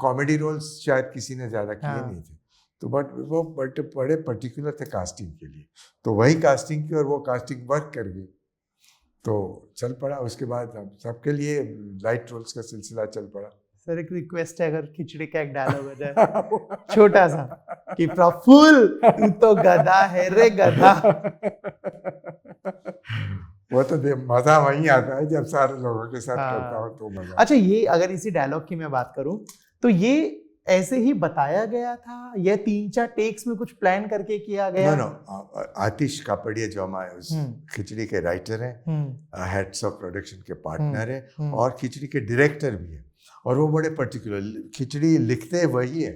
Speaker 1: कॉमेडी रोल्स शायद किसी ने ज़्यादा किए नहीं थे, तो बट वो बड़े पर्टिकुलर थे कास्टिंग के लिए, तो वही कास्टिंग की और वो कास्टिंग वर्क कर गई, तो चल पड़ा। उसके बाद अब सबके लिए लाइट रोल्स का सिलसिला चल पड़ा।
Speaker 2: सर एक रिक्वेस्ट है, अगर खिचड़ी का एक डायलॉग हो जाए छोटा सा, कि प्रफुल्ल तू तो गधा है रे गधा।
Speaker 1: वो तो मजा वहीं आता है जब सारे लोगों के साथ करता हूँ तो मजा।
Speaker 2: अच्छा, ये अगर इसी डायलॉग की मैं बात करूं, तो ये ऐसे ही बताया गया था या 3-4 टेक्स में कुछ प्लान करके किया गया?
Speaker 1: नो आतिश कापड़िया जो हमारे उस खिचड़ी के राइटर हैं, हेड्स ऑफ प्रोडक्शन के पार्टनर हैं और खिचड़ी के डायरेक्टर भी हैं, और वो बड़े पर्टिकुलर खिचड़ी लिखते वही है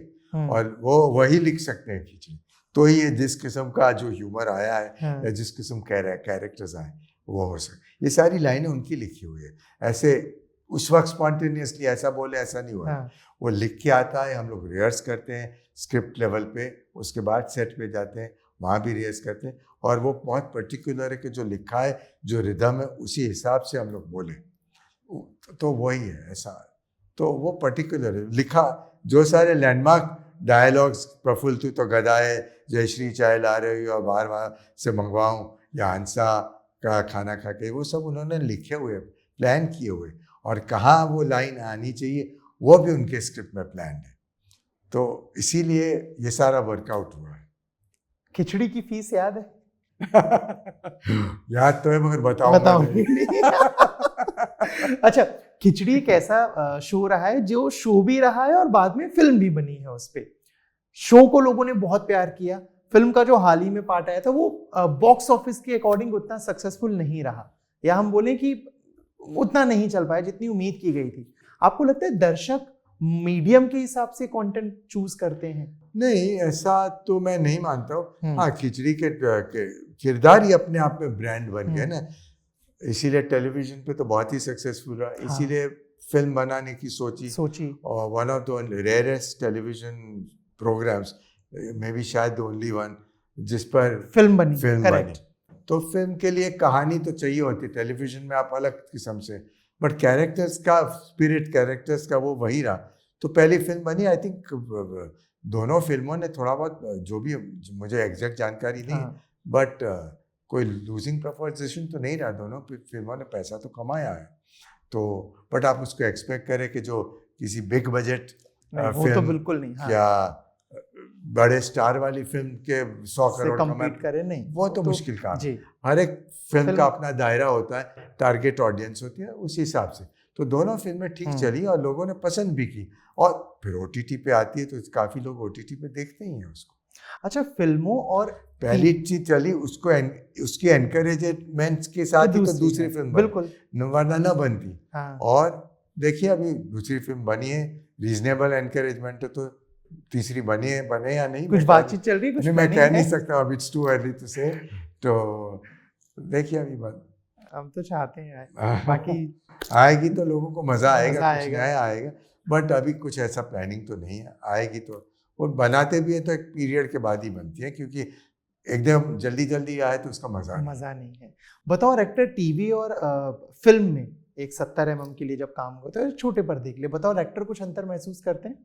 Speaker 1: और वो वही लिख सकते हैं खिचड़ी, तो ये जिस किस्म का जो ह्यूमर आया है या जिस किस्म कैरेक्टर्स आए वो हो सके। ये सारी लाइनें उनकी लिखी हुई है, ऐसे उस वक्त स्पॉन्टेनियसली ऐसा बोले ऐसा नहीं हुआ। वो लिख के आता है, हम लोग रिहर्स करते हैं स्क्रिप्ट लेवल पे, उसके बाद सेट पे जाते हैं, वहाँ भी रिहर्स करते हैं, और वो बहुत पर्टिकुलर है कि जो लिखा है जो रिदम है उसी हिसाब से हम लोग बोले, तो वही है ऐसा। तो वो पर्टिकुलर है लिखा, जो सारे लैंडमार्क डायलॉग्स, प्रफुल्ल तू तो गधा है, जयश्री चाय ला रही हो, बाहर वहाँ से मंगवाऊँ, या हंसा का खाना खा के, वो सब उन्होंने लिखे हुए, प्लान किए हुए, और कहाँ वो लाइन आनी चाहिए वो भी उनके स्क्रिप्ट में प्लान है, तो इसीलिए ये सारा वर्कआउट हुआ है।
Speaker 2: खिचड़ी की फीस याद है?
Speaker 1: याद तो है मगर बताऊंगी
Speaker 2: नहीं। अच्छा, खिचड़ी एक ऐसा शो रहा है जो शो भी रहा है और बाद में फिल्म भी बनी है उस पे। शो को लोगों ने बहुत प्यार किया, फिल्म का जो हाल ही में पार्ट आया था वो बॉक्स ऑफिस के अकॉर्डिंग उतना सक्सेसफुल नहीं रहा, या हम बोले कि उतना नहीं चल पाया जितनी उम्मीद की गई थी। आपको लगता है दर्शक मीडियम के हिसाब से कंटेंट चूज करते हैं?
Speaker 1: नहीं, ऐसा तो मैं नहीं मानता हूँ। हाँ, खिचड़ी के किरदार ही अपने आप में ब्रांड बन गया ना, इसीलिए टेलीविजन पे तो बहुत ही सक्सेसफुल रहा। इसीलिए फिल्म बनाने की सोची और one of the rarest television programmes में भी शायद ओनली वन जिस पर फिल्म बनी। तो फिल्म के लिए कहानी तो चाहिए होती, टेलीविजन में आप अलग किस्म से, बट कैरेक्टर्स का स्पिरिट, कैरेक्टर्स का वो वही रहा। तो पहली फिल्म बनी, आई थिंक दोनों फिल्मों ने थोड़ा बहुत, जो भी मुझे एग्जैक्ट जानकारी नहीं है, बट कोई लूजिंग प्रपोजिशन तो नहीं रहा, दोनों फिल्मों ने पैसा तो कमाया है। तो बट आप उसको एक्सपेक्ट करें कि जो किसी बिग बजट
Speaker 2: फिल्म तो बिल्कुल नहीं,
Speaker 1: या बड़े स्टार वाली फिल्म के 100 करोड़
Speaker 2: कम्पीट करे, नहीं,
Speaker 1: वो तो मुश्किल काम है। हर एक फिल्म का अपना दायरा होता है, टारगेट ऑडियंस होती है, उस हिसाब से। तो दोनों फिल्में ठीक चली और लोगों ने पसंद भी की, और फिर ओटीटी पे आती है तो काफी लोग ओटीटी पे देखते ही हैं उसको।
Speaker 2: अच्छा, फिल्मों और
Speaker 1: पहली चीज चली उसको उसकी एनकरेजमेंट के साथ ही तो दूसरी फिल्म
Speaker 2: बिल्कुल,
Speaker 1: वरना न बनती। और देखिए अभी दूसरी फिल्म बनी है, रीजनेबल एनकरेजमेंट है, तो तीसरी बने या नहीं,
Speaker 2: कुछ बातचीत चल रही, कुछ
Speaker 1: नहीं, मैं कह नहीं सकता, अभी इट्स टू अर्ली टू से। तो देखिए अभी बात,
Speaker 2: हम तो चाहते हैं बाकी
Speaker 1: आएगी तो लोगों को मजा आएगा, कुछ नया आएगा, बट अभी कुछ ऐसा प्लानिंग तो नहीं है। आएगी तो वो बनाते भी है तो एक पीरियड के बाद ही बनती है, क्योंकि एकदम जल्दी आए तो उसका मजा नहीं है।
Speaker 2: बताओ एक्टर टीवी और फिल्म में एक 70 mm के लिए जब काम करते हैं, छोटे पर्दे के लिए, बताओ एक्टर कुछ अंतर महसूस करते हैं?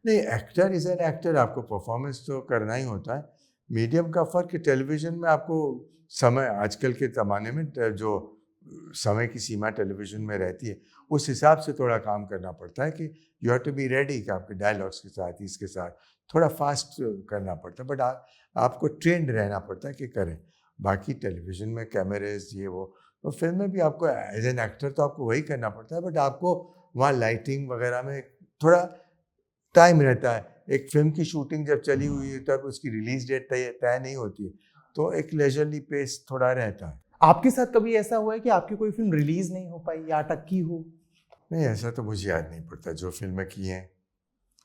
Speaker 1: नहीं, एक्टर इज एन एक्टर, आपको परफॉर्मेंस तो करना ही होता है। मीडियम का फ़र्क है, टेलीविजन में आपको समय, आजकल के ज़माने में जो समय की सीमा टेलीविजन में रहती है, उस हिसाब से थोड़ा काम करना पड़ता है कि you have to be ready, कि आपके डायलॉग्स के साथ, इसके साथ थोड़ा फास्ट करना पड़ता है, बट आपको ट्रेंड रहना पड़ता है कि करें। बाकी टेलीविजन में कैमरेज ये वो, तो फिल्म में भी आपको एज एन एक्टर तो आपको वही करना पड़ता है, बट आपको वहाँ लाइटिंग वगैरह में थोड़ा टाइम रहता है। एक फिल्म की शूटिंग जब चली हुई है तब उसकी रिलीज डेट तय नहीं होती है, तो एक लेजरली पेस थोड़ा रहता है।
Speaker 2: आपके साथ कभी ऐसा हुआ है कि आपकी कोई फिल्म रिलीज नहीं हो पाई या अटकी हो?
Speaker 1: नहीं, ऐसा तो मुझे याद नहीं पड़ता, जो फिल्में की हैं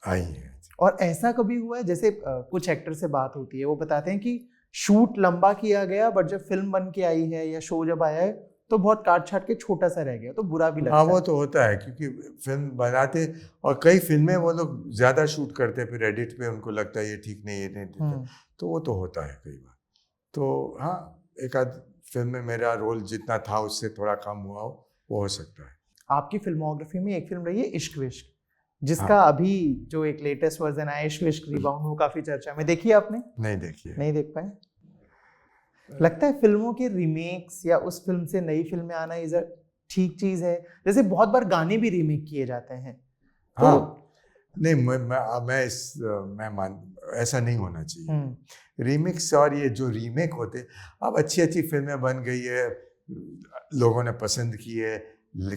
Speaker 1: आई हैं।
Speaker 2: और ऐसा कभी हुआ है, जैसे कुछ एक्टर से बात होती है, वो बताते हैं कि शूट लंबा किया गया, बट जब फिल्म बन के आई है या शो जब आया है तो बहुत काट छाट के छोटा सा रह गया, तो बुरा भी लगता है।
Speaker 1: हाँ, वो तो होता है, क्योंकि फिल्म बनाते, और कई फिल्में वो लोग ज़्यादा शूट करते हैं, फिर एडिट पे उनको लगता है ये ठीक नहीं, ये नहीं, तो वो तो होता है कई बार। तो हाँ, एक आध फिल्म में मेरा रोल जितना था उससे थोड़ा कम हुआ हो, वो हो सकता है।
Speaker 2: आपकी फिल्मोग्राफी में एक फिल्म रही है इश्क विश्क, जिसका अभी जो एक लेटेस्ट वर्जन आया इश्क विश्क रिबाउंड, वो काफी चर्चा में। देखी आपने?
Speaker 1: नहीं देखी है।
Speaker 2: नहीं देख पाए? लगता है फिल्मों के रीमेक्स या उस फिल्म से नई फिल्में आना इज अ ठीक चीज है? जैसे बहुत बार गाने भी रीमेक किए जाते हैं, तो
Speaker 1: नहीं, मैं ऐसा नहीं होना चाहिए। रीमिक्स और ये जो रीमेक होते, अब अच्छी फिल्में बन गई है, लोगों ने पसंद की है,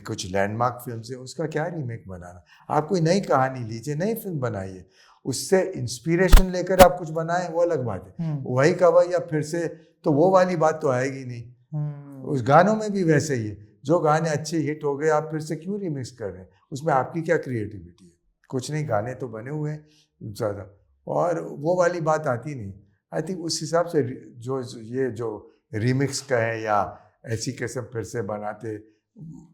Speaker 1: कुछ लैंडमार्क फिल्म से, उसका क्या रीमेक बनाना? आप कोई नई कहानी लीजिए, नई फिल्म बनाइए, उससे इंस्पिरेशन लेकर आप कुछ बनाएं वो अलग बात है। वही कवैया फिर से, तो वो वाली बात तो आएगी नहीं। उस गानों में भी वैसे ही है, जो गाने अच्छे हिट हो गए आप फिर से क्यों रिमिक्स कर रहे हैं, उसमें आपकी क्या क्रिएटिविटी है? कुछ नहीं, गाने तो बने हुए हैं ज़्यादा, और वो वाली बात आती नहीं। आई थिंक उस हिसाब से जो रिमिक्स का है या ऐसी किस्म फिर से बनाते,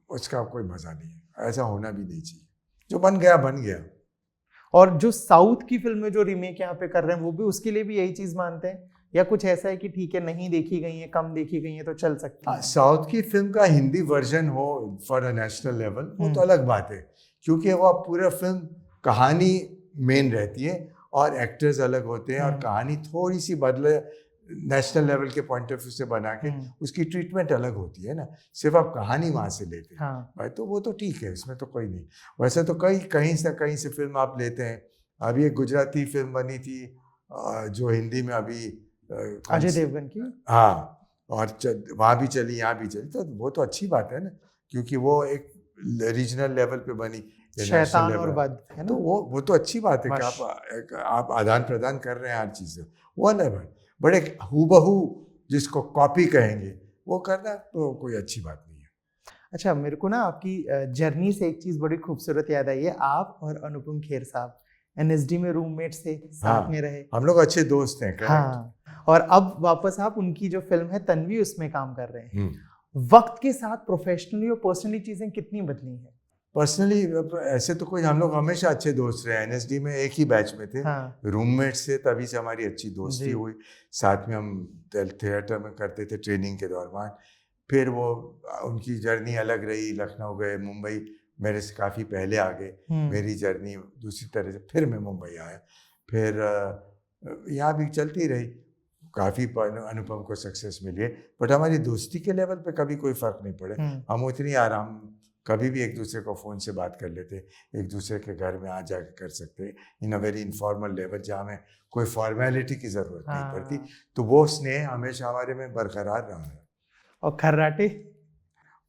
Speaker 1: उसका कोई मज़ा नहीं है, ऐसा होना भी नहीं चाहिए। जो बन गया बन गया।
Speaker 2: और जो साउथ की फिल्में जो रीमेक यहाँ पे कर रहे हैं वो भी उसके लिए भी यही चीज मानते हैं, या कुछ ऐसा है कि ठीक है नहीं देखी गई है, कम देखी गई है तो चल सकती है?
Speaker 1: साउथ की फिल्म का हिंदी वर्जन हो फॉर अ नेशनल लेवल वो तो अलग बात है, क्योंकि वो पूरा फिल्म कहानी मेन रहती है और एक्टर्स अलग होते हैं और कहानी थोड़ी सी बदले नेशनल लेवल के पॉइंट ऑफ व्यू से बना के उसकी ट्रीटमेंट अलग होती है ना, सिर्फ आप कहानी वहाँ से लेते हैं। भाई तो वो तो ठीक है, इसमें तो कोई नहीं। वैसे तो कहीं से फिल्म आप लेते हैं। अभी एक गुजराती फिल्म बनी थी जो हिंदी में अभी
Speaker 2: अजय देवगन की,
Speaker 1: हाँ, और वहाँ भी चली यहाँ भी चली, तो वो तो अच्छी बात है ना, क्योंकि वो एक रीजनल लेवल पे बनी,
Speaker 2: शैतान और वध है ना,
Speaker 1: तो वो तो अच्छी बात है कि आप आदान प्रदान कर रहे हैं हर चीज़ से, वो अलग है। बट एक हूबहू जिसको कॉपी कहेंगे वो करना तो कोई अच्छी बात नहीं है।
Speaker 2: अच्छा, मेरे को ना आपकी जर्नी से एक चीज़ बड़ी खूबसूरत याद आई है। आप और अनुपम खेर साहब एनएसडी में रूममेट से साथ में रहे,
Speaker 1: हम लोग अच्छे दोस्त हैं।
Speaker 2: हाँ, और अब वापस आप उनकी जो फिल्म है तन्वी उसमें काम कर रहे हैं। वक्त के साथ प्रोफेशनली और पर्सनली चीजें कितनी बदली हैं?
Speaker 1: पर्सनली ऐसे तो कोई, हम लोग हमेशा अच्छे दोस्त रहे। एनएसडी में एक ही बैच में थे, रूममेट से, तभी से हमारी अच्छी दोस्ती हुई। साथ में हम थिएटर में करते थे ट्रेनिंग के दौरान। फिर वो उनकी जर्नी अलग रही, लखनऊ गए, मुंबई मेरे से काफ़ी पहले आ गए। मेरी जर्नी दूसरी तरह से, फिर मैं मुंबई आया, फिर यहाँ भी चलती रही। काफ़ी अनुपम को सक्सेस मिली है, बट हमारी दोस्ती के लेवल पे कभी कोई फ़र्क नहीं पड़े। हम उतनी आराम, कभी भी एक दूसरे को फ़ोन से बात कर लेते, एक दूसरे के घर में आ जाकर कर सकते, इन अ वेरी इनफॉर्मल लेवल, जहाँ में कोई फॉर्मेलिटी की ज़रूरत नहीं पड़ती। तो वो स्नेह हमेशा हमारे में बरकरार रहा है।
Speaker 2: और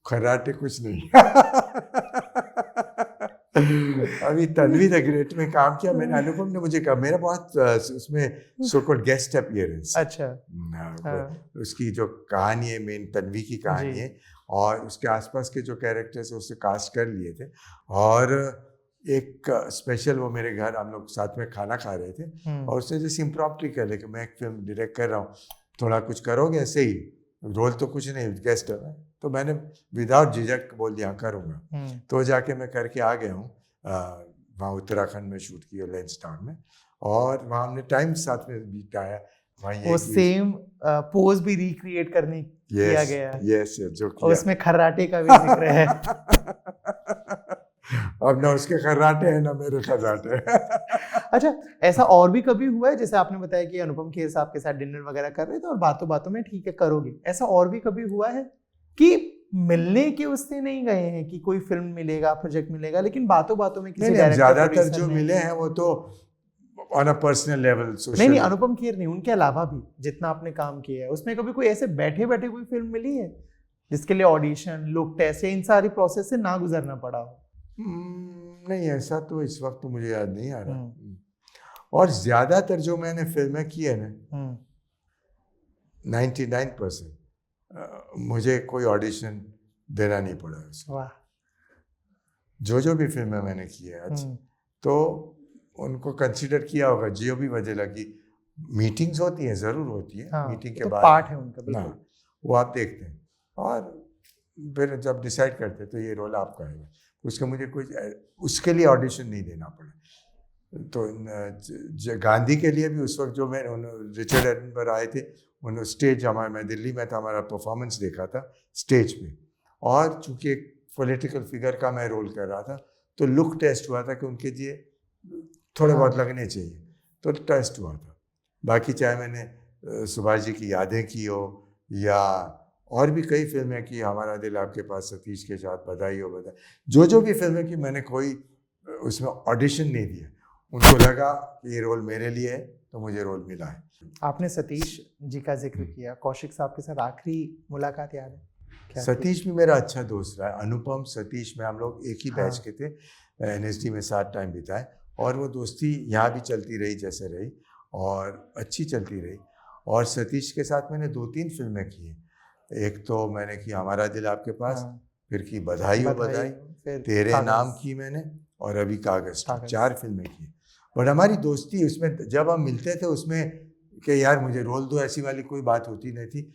Speaker 2: खर्राटे
Speaker 1: कुछ नहीं। अभी तन्वी द ग्रेट में काम किया मैंने, अनुपम ने मुझे कहा, मेरा बहुत उसमें सो कॉल्ड गेस्ट अपीयरेंस।
Speaker 2: अच्छा,
Speaker 1: उसकी जो कहानी है, मेन तन्वी की कहानी है, और उसके आसपास के जो कैरेक्टर्स है उससे कास्ट कर लिए थे। और एक स्पेशल वो मेरे घर, हम लोग साथ में खाना खा रहे थे, और उसने जैसे इम्प्रॉम्प्टली कह लिया कि मैं एक फिल्म डायरेक्ट कर रहा हूँ, थोड़ा कुछ करोगे? ऐसे ही, रोल तो कुछ नहीं, गेस्ट है। तो मैंने विदाउट झिझक बोल दिया करूँगा। तो जाके मैं करके आ गया हूँ। वहाँ उत्तराखंड में शूट किया, लेंसडाउन में, और वहाँ हमने टाइम साथ में बिताया।
Speaker 2: वो सेम पोज भी रिक्रिएट करने किया गया।
Speaker 1: यस, जो किया।
Speaker 2: और उसमें खर्राटे का भी जिक्र है।
Speaker 1: अब ना उसके खर्राटे हैं ना मेरे खर्राटे।
Speaker 2: अच्छा, ऐसा और भी कभी हुआ है, जैसे आपने बताया कि अनुपम खेर साहब के साथ डिनर वगैरह कर रहे थे और बातों बातों में ठीक है करोगे, ऐसा और भी कभी हुआ है कि मिलने के उससे नहीं गए हैं कि कोई फिल्म मिलेगा, प्रोजेक्ट मिलेगा, लेकिन बातों बातों में किसी डायरेक्टर,
Speaker 1: ज्यादातर जो मिले हैं वो तो on a personal level, social.
Speaker 2: नहीं, अनुपम खेर नहीं, उनके अलावा भी जितना आपने काम किया है उसमें कभी कोई ऐसे बैठे बैठे कोई फिल्म मिली है जिसके लिए ऑडिशन, लुक टेस्ट, इन सारी प्रोसेस से ना गुजरना पड़ा हो?
Speaker 1: नहीं, ऐसा तो इस वक्त तो मुझे याद नहीं आ रहा। और ज्यादातर जो मैंने फिल्में की है ना, 99% मुझे कोई ऑडिशन देना नहीं पड़ा उसमें। जो भी फिल्में मैंने की है तो उनको कंसीडर किया होगा, जो भी वजह लगी। मीटिंग्स होती हैं, ज़रूर होती है। मीटिंग के बाद
Speaker 2: पार्ट है उनका, बिल्कुल,
Speaker 1: वो आप देखते हैं और फिर जब डिसाइड करते हैं तो ये रोल आपका है। उसका मुझे उसके लिए ऑडिशन नहीं देना पड़ा। तो गांधी के लिए भी उस वक्त जो मैं, रिचर्ड एटनबरो आए थे, उन्होंने स्टेज, मैं दिल्ली में था, हमारा परफॉर्मेंस देखा था स्टेज पे, और चूंकि एक पॉलिटिकल फिगर का मैं रोल कर रहा था तो लुक टेस्ट हुआ था कि उनके लिए थोड़े बहुत लगने चाहिए, तो टेस्ट हुआ था। बाकी चाहे मैंने सुभाष जी की यादें की हो या और भी कई फिल्में की, हमारा दिल आपके पास, सतीश के साथ, बधाई हो बधाई, जो भी फिल्में की, मैंने कोई उसमें ऑडिशन नहीं दिया। उनको लगा कि ये रोल मेरे लिए है तो मुझे रोल मिला है।
Speaker 2: आपने सतीश जी का जिक्र किया, कौशिक साहब के साथ आखिरी मुलाकात याद है?
Speaker 1: सतीश भी मेरा अच्छा दोस्त रहा है। अनुपम, सतीश में हम लोग एक ही बैच के थे, एनएसडी में साथ टाइम बिताए, और वो दोस्ती यहाँ भी चलती रही जैसे रही और अच्छी चलती रही। और सतीश के साथ मैंने 2-3 फिल्में की हैं। एक तो मैंने की हमारा दिल आपके पास, फिर की बधाई हो बधाई,
Speaker 2: फिर
Speaker 1: तेरे
Speaker 2: कागज।
Speaker 1: नाम की मैंने, और अभी कागज।
Speaker 2: कागज।
Speaker 1: 4 फिल्में की। बट हमारी दोस्ती उसमें जब हम मिलते थे उसमें कि यार मुझे रोल दो, ऐसी वाली कोई बात होती नहीं थी।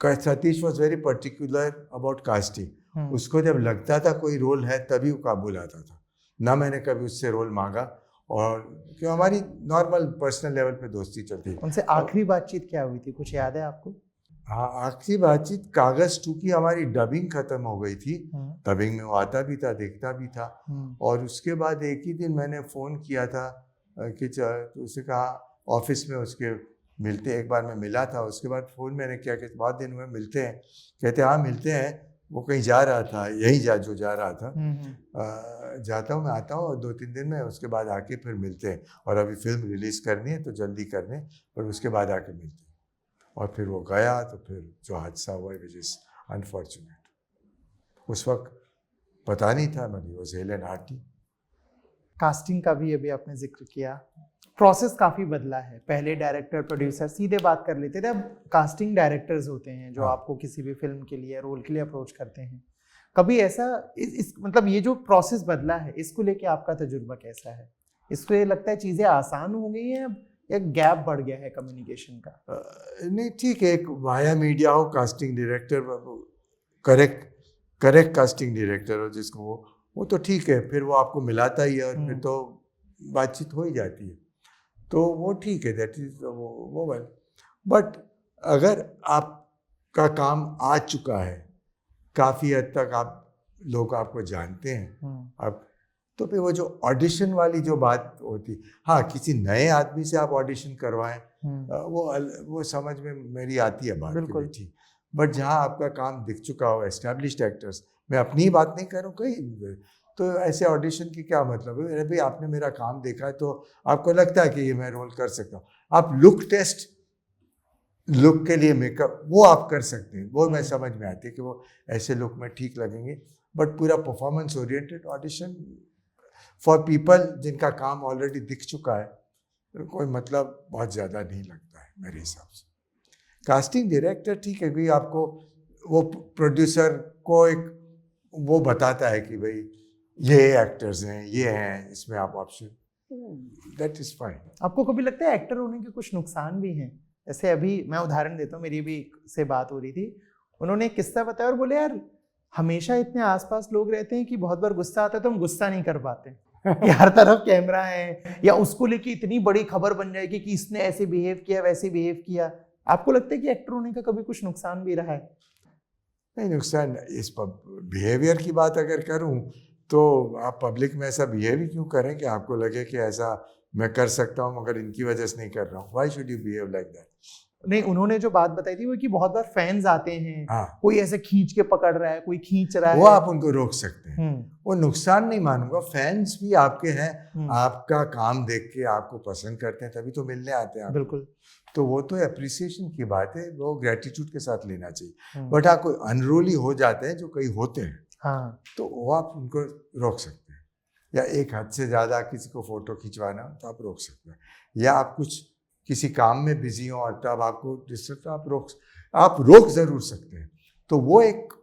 Speaker 1: Satish was very particular about casting. उसको जब लगता था कोई रोल है तभी वो काबुल आता था, ना मैंने कभी उससे रोल मांगा। और क्यों हमारी नॉर्मल पर्सनल लेवल पे दोस्ती चलती।
Speaker 2: उनसे आखिरी बातचीत क्या हुई थी, कुछ याद है आपको?
Speaker 1: हाँ, आखिरी बातचीत कागज 2 की हमारी डबिंग खत्म हो गई थी। डबिंग में वो आता भी था, देखता भी था। और उसके बाद एक ही दिन मैंने फ़ोन किया था कि तो उसने कहा ऑफिस में उसके मिलते, एक बार मैं मिला था। उसके बाद फ़ोन मैंने किया कि बहुत दिन हुए मिलते हैं। कहते हाँ मिलते हैं। वो कहीं जा रहा था, यही जा रहा था। जाता हूँ, मैं आता हूँ 2-3 दिन में, उसके बाद आके फिर मिलते हैं। और अभी फिल्म रिलीज़ करनी है तो जल्दी करने, पर उसके बाद आके मिलते हैं। और फिर वो गया तो फिर जो हादसा हुआ विच इज़ अनफॉर्चुनेट। उस वक्त पता नहीं था मैंने वो हेलन हार्टी।
Speaker 2: कास्टिंग का भी अभी आपने जिक्र किया, प्रोसेस काफ़ी बदला है। पहले डायरेक्टर प्रोड्यूसर सीधे बात कर लेते थे, अब कास्टिंग डायरेक्टर्स होते हैं जो आपको किसी भी फिल्म के लिए, रोल के लिए अप्रोच करते हैं। कभी ऐसा मतलब ये जो प्रोसेस बदला है, इसको लेके आपका तजुर्बा कैसा है? इसको ये लगता है चीज़ें आसान हो गई हैं, एक गैप बढ़ गया है कम्युनिकेशन का?
Speaker 1: नहीं ठीक है, एक वाया मीडिया हो casting director, correct casting director हो जिसको वो तो ठीक है, फिर वो आपको मिलाता ही है और फिर तो बातचीत हो ही जाती है, तो वो ठीक है, दैट इज वो वेल। बट अगर आपका काम आ चुका है, काफ़ी हद तक आप लोग आपको जानते हैं, आप तो फिर वो जो ऑडिशन वाली जो बात होती, हाँ किसी नए आदमी से आप ऑडिशन करवाएं, वो समझ में मेरी आती है बात
Speaker 2: बिल्कुल
Speaker 1: ठीक। बट जहाँ आपका काम दिख चुका हो, एस्टैब्लिश्ड एक्टर्स, मैं अपनी ही बात नहीं करूँ कहीं, तो ऐसे ऑडिशन की क्या मतलब है? अरे भाई आपने मेरा काम देखा है तो आपको लगता है कि ये मैं रोल कर सकता हूँ। आप लुक टेस्ट, लुक के लिए मेकअप वो आप कर सकते हैं, वो मैं समझ में आती है कि वो ऐसे लुक में ठीक लगेंगे। बट पूरा performance oriented audition for people जिनका काम ऑलरेडी दिख चुका है, कोई मतलब बहुत ज़्यादा नहीं लगता है मेरे हिसाब से। कास्टिंग डायरेक्टर ठीक है, कोई आपको वो प्रोड्यूसर को एक वो बताता है कि भाई ये एक्टर्स हैं, ये हैं, इसमें आप ऑप्शन, दैट इज फाइन।
Speaker 2: आपको कभी लगता है एक्टर होने के कुछ नुकसान भी हैं? जैसे अभी मैं उदाहरण देता हूँ, मेरी भी से बात हो रही थी, उन्होंने एक किस्सा बताया और बोले यार हमेशा इतने आसपास लोग रहते हैं कि बहुत बार गुस्सा आता है तो हम गुस्सा नहीं कर पाते कि हर तरफ कैमरा है, या उसको लेके इतनी बड़ी खबर बन जाएगी कि इसने ऐसे बिहेव किया, वैसे बिहेव किया। आपको लगता है कि एक्टर होने का कभी कुछ नुकसान भी रहा है?
Speaker 1: नहीं, नुकसान इस बिहेवियर की बात अगर करूं तो आप पब्लिक में ऐसा बिहेव ही क्यों करें कि आपको लगे कि ऐसा मैं कर सकता हूं मगर इनकी वजह से नहीं कर रहा हूं। Why should you behave like that?
Speaker 2: नहीं, उन्होंने जो बात बताई थी वो कि बहुत बार फैंस आते हैं,
Speaker 1: हाँ,
Speaker 2: कोई ऐसे खींच के पकड़ रहा है, कोई खींच रहा
Speaker 1: वो
Speaker 2: है,
Speaker 1: आप उनको रोक सकते हैं, वो नुकसान नहीं मानूंगा। फैंस भी आपके हैं, आपका काम देख के आपको पसंद करते हैं तभी तो मिलने आते हैं।
Speaker 2: बिल्कुल,
Speaker 1: तो वो तो अप्रिसिएशन की बात है, वो ग्रेटिट्यूड के साथ लेना चाहिए। बट हाँ, कोई अनरूली हो जाते हैं जो कई होते हैं,
Speaker 2: हाँ,
Speaker 1: तो वो आप उनको रोक सकते हैं। या एक हद से ज़्यादा किसी को फ़ोटो खिंचवाना तो आप रोक सकते हैं, या आप कुछ किसी काम में बिजी हो और तब आपको डिस्टर्ब, तो आप रोक ज़रूर सकते हैं। तो वो एक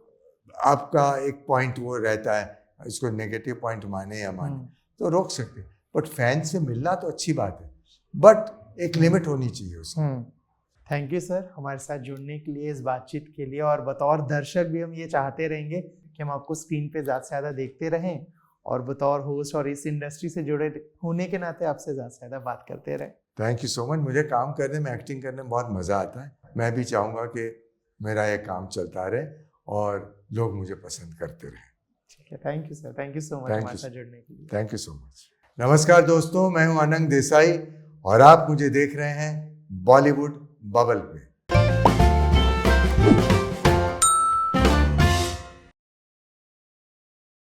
Speaker 1: आपका एक पॉइंट वो रहता है, इसको नेगेटिव पॉइंट माने या माने तो रोक सकते हैं। बट फैन से मिलना तो अच्छी बात है, बट एक लिमिट होनी चाहिए उसकी।
Speaker 2: थैंक यू सर हमारे साथ जुड़ने के लिए, इस बातचीत के लिए। और बतौर दर्शक भी हम ये चाहते रहेंगे कि हम आपको स्क्रीन पे ज़्यादा से ज़्यादा देखते रहें, और बतौर होस्ट और इस इंडस्ट्री से जुड़े होने के नाते आपसे ज़्यादा से ज़्यादा बात करते रहें।
Speaker 1: Thank you so much. मुझे काम करने में, एक्टिंग करने में बहुत मज़ा आता है। मैं भी चाहूँगा कि मेरा ये काम चलता रहे और लोग मुझे पसंद करते रहें।
Speaker 2: ठीक है, thank you sir, thank you so much हमारे साथ जुड़ने के लिए।
Speaker 1: Thank you so much. नमस्कार दोस्तों, मैं हूँ अनंग देसाई और आप मुझे देख रहे हैं बॉलीवुड बबल पे।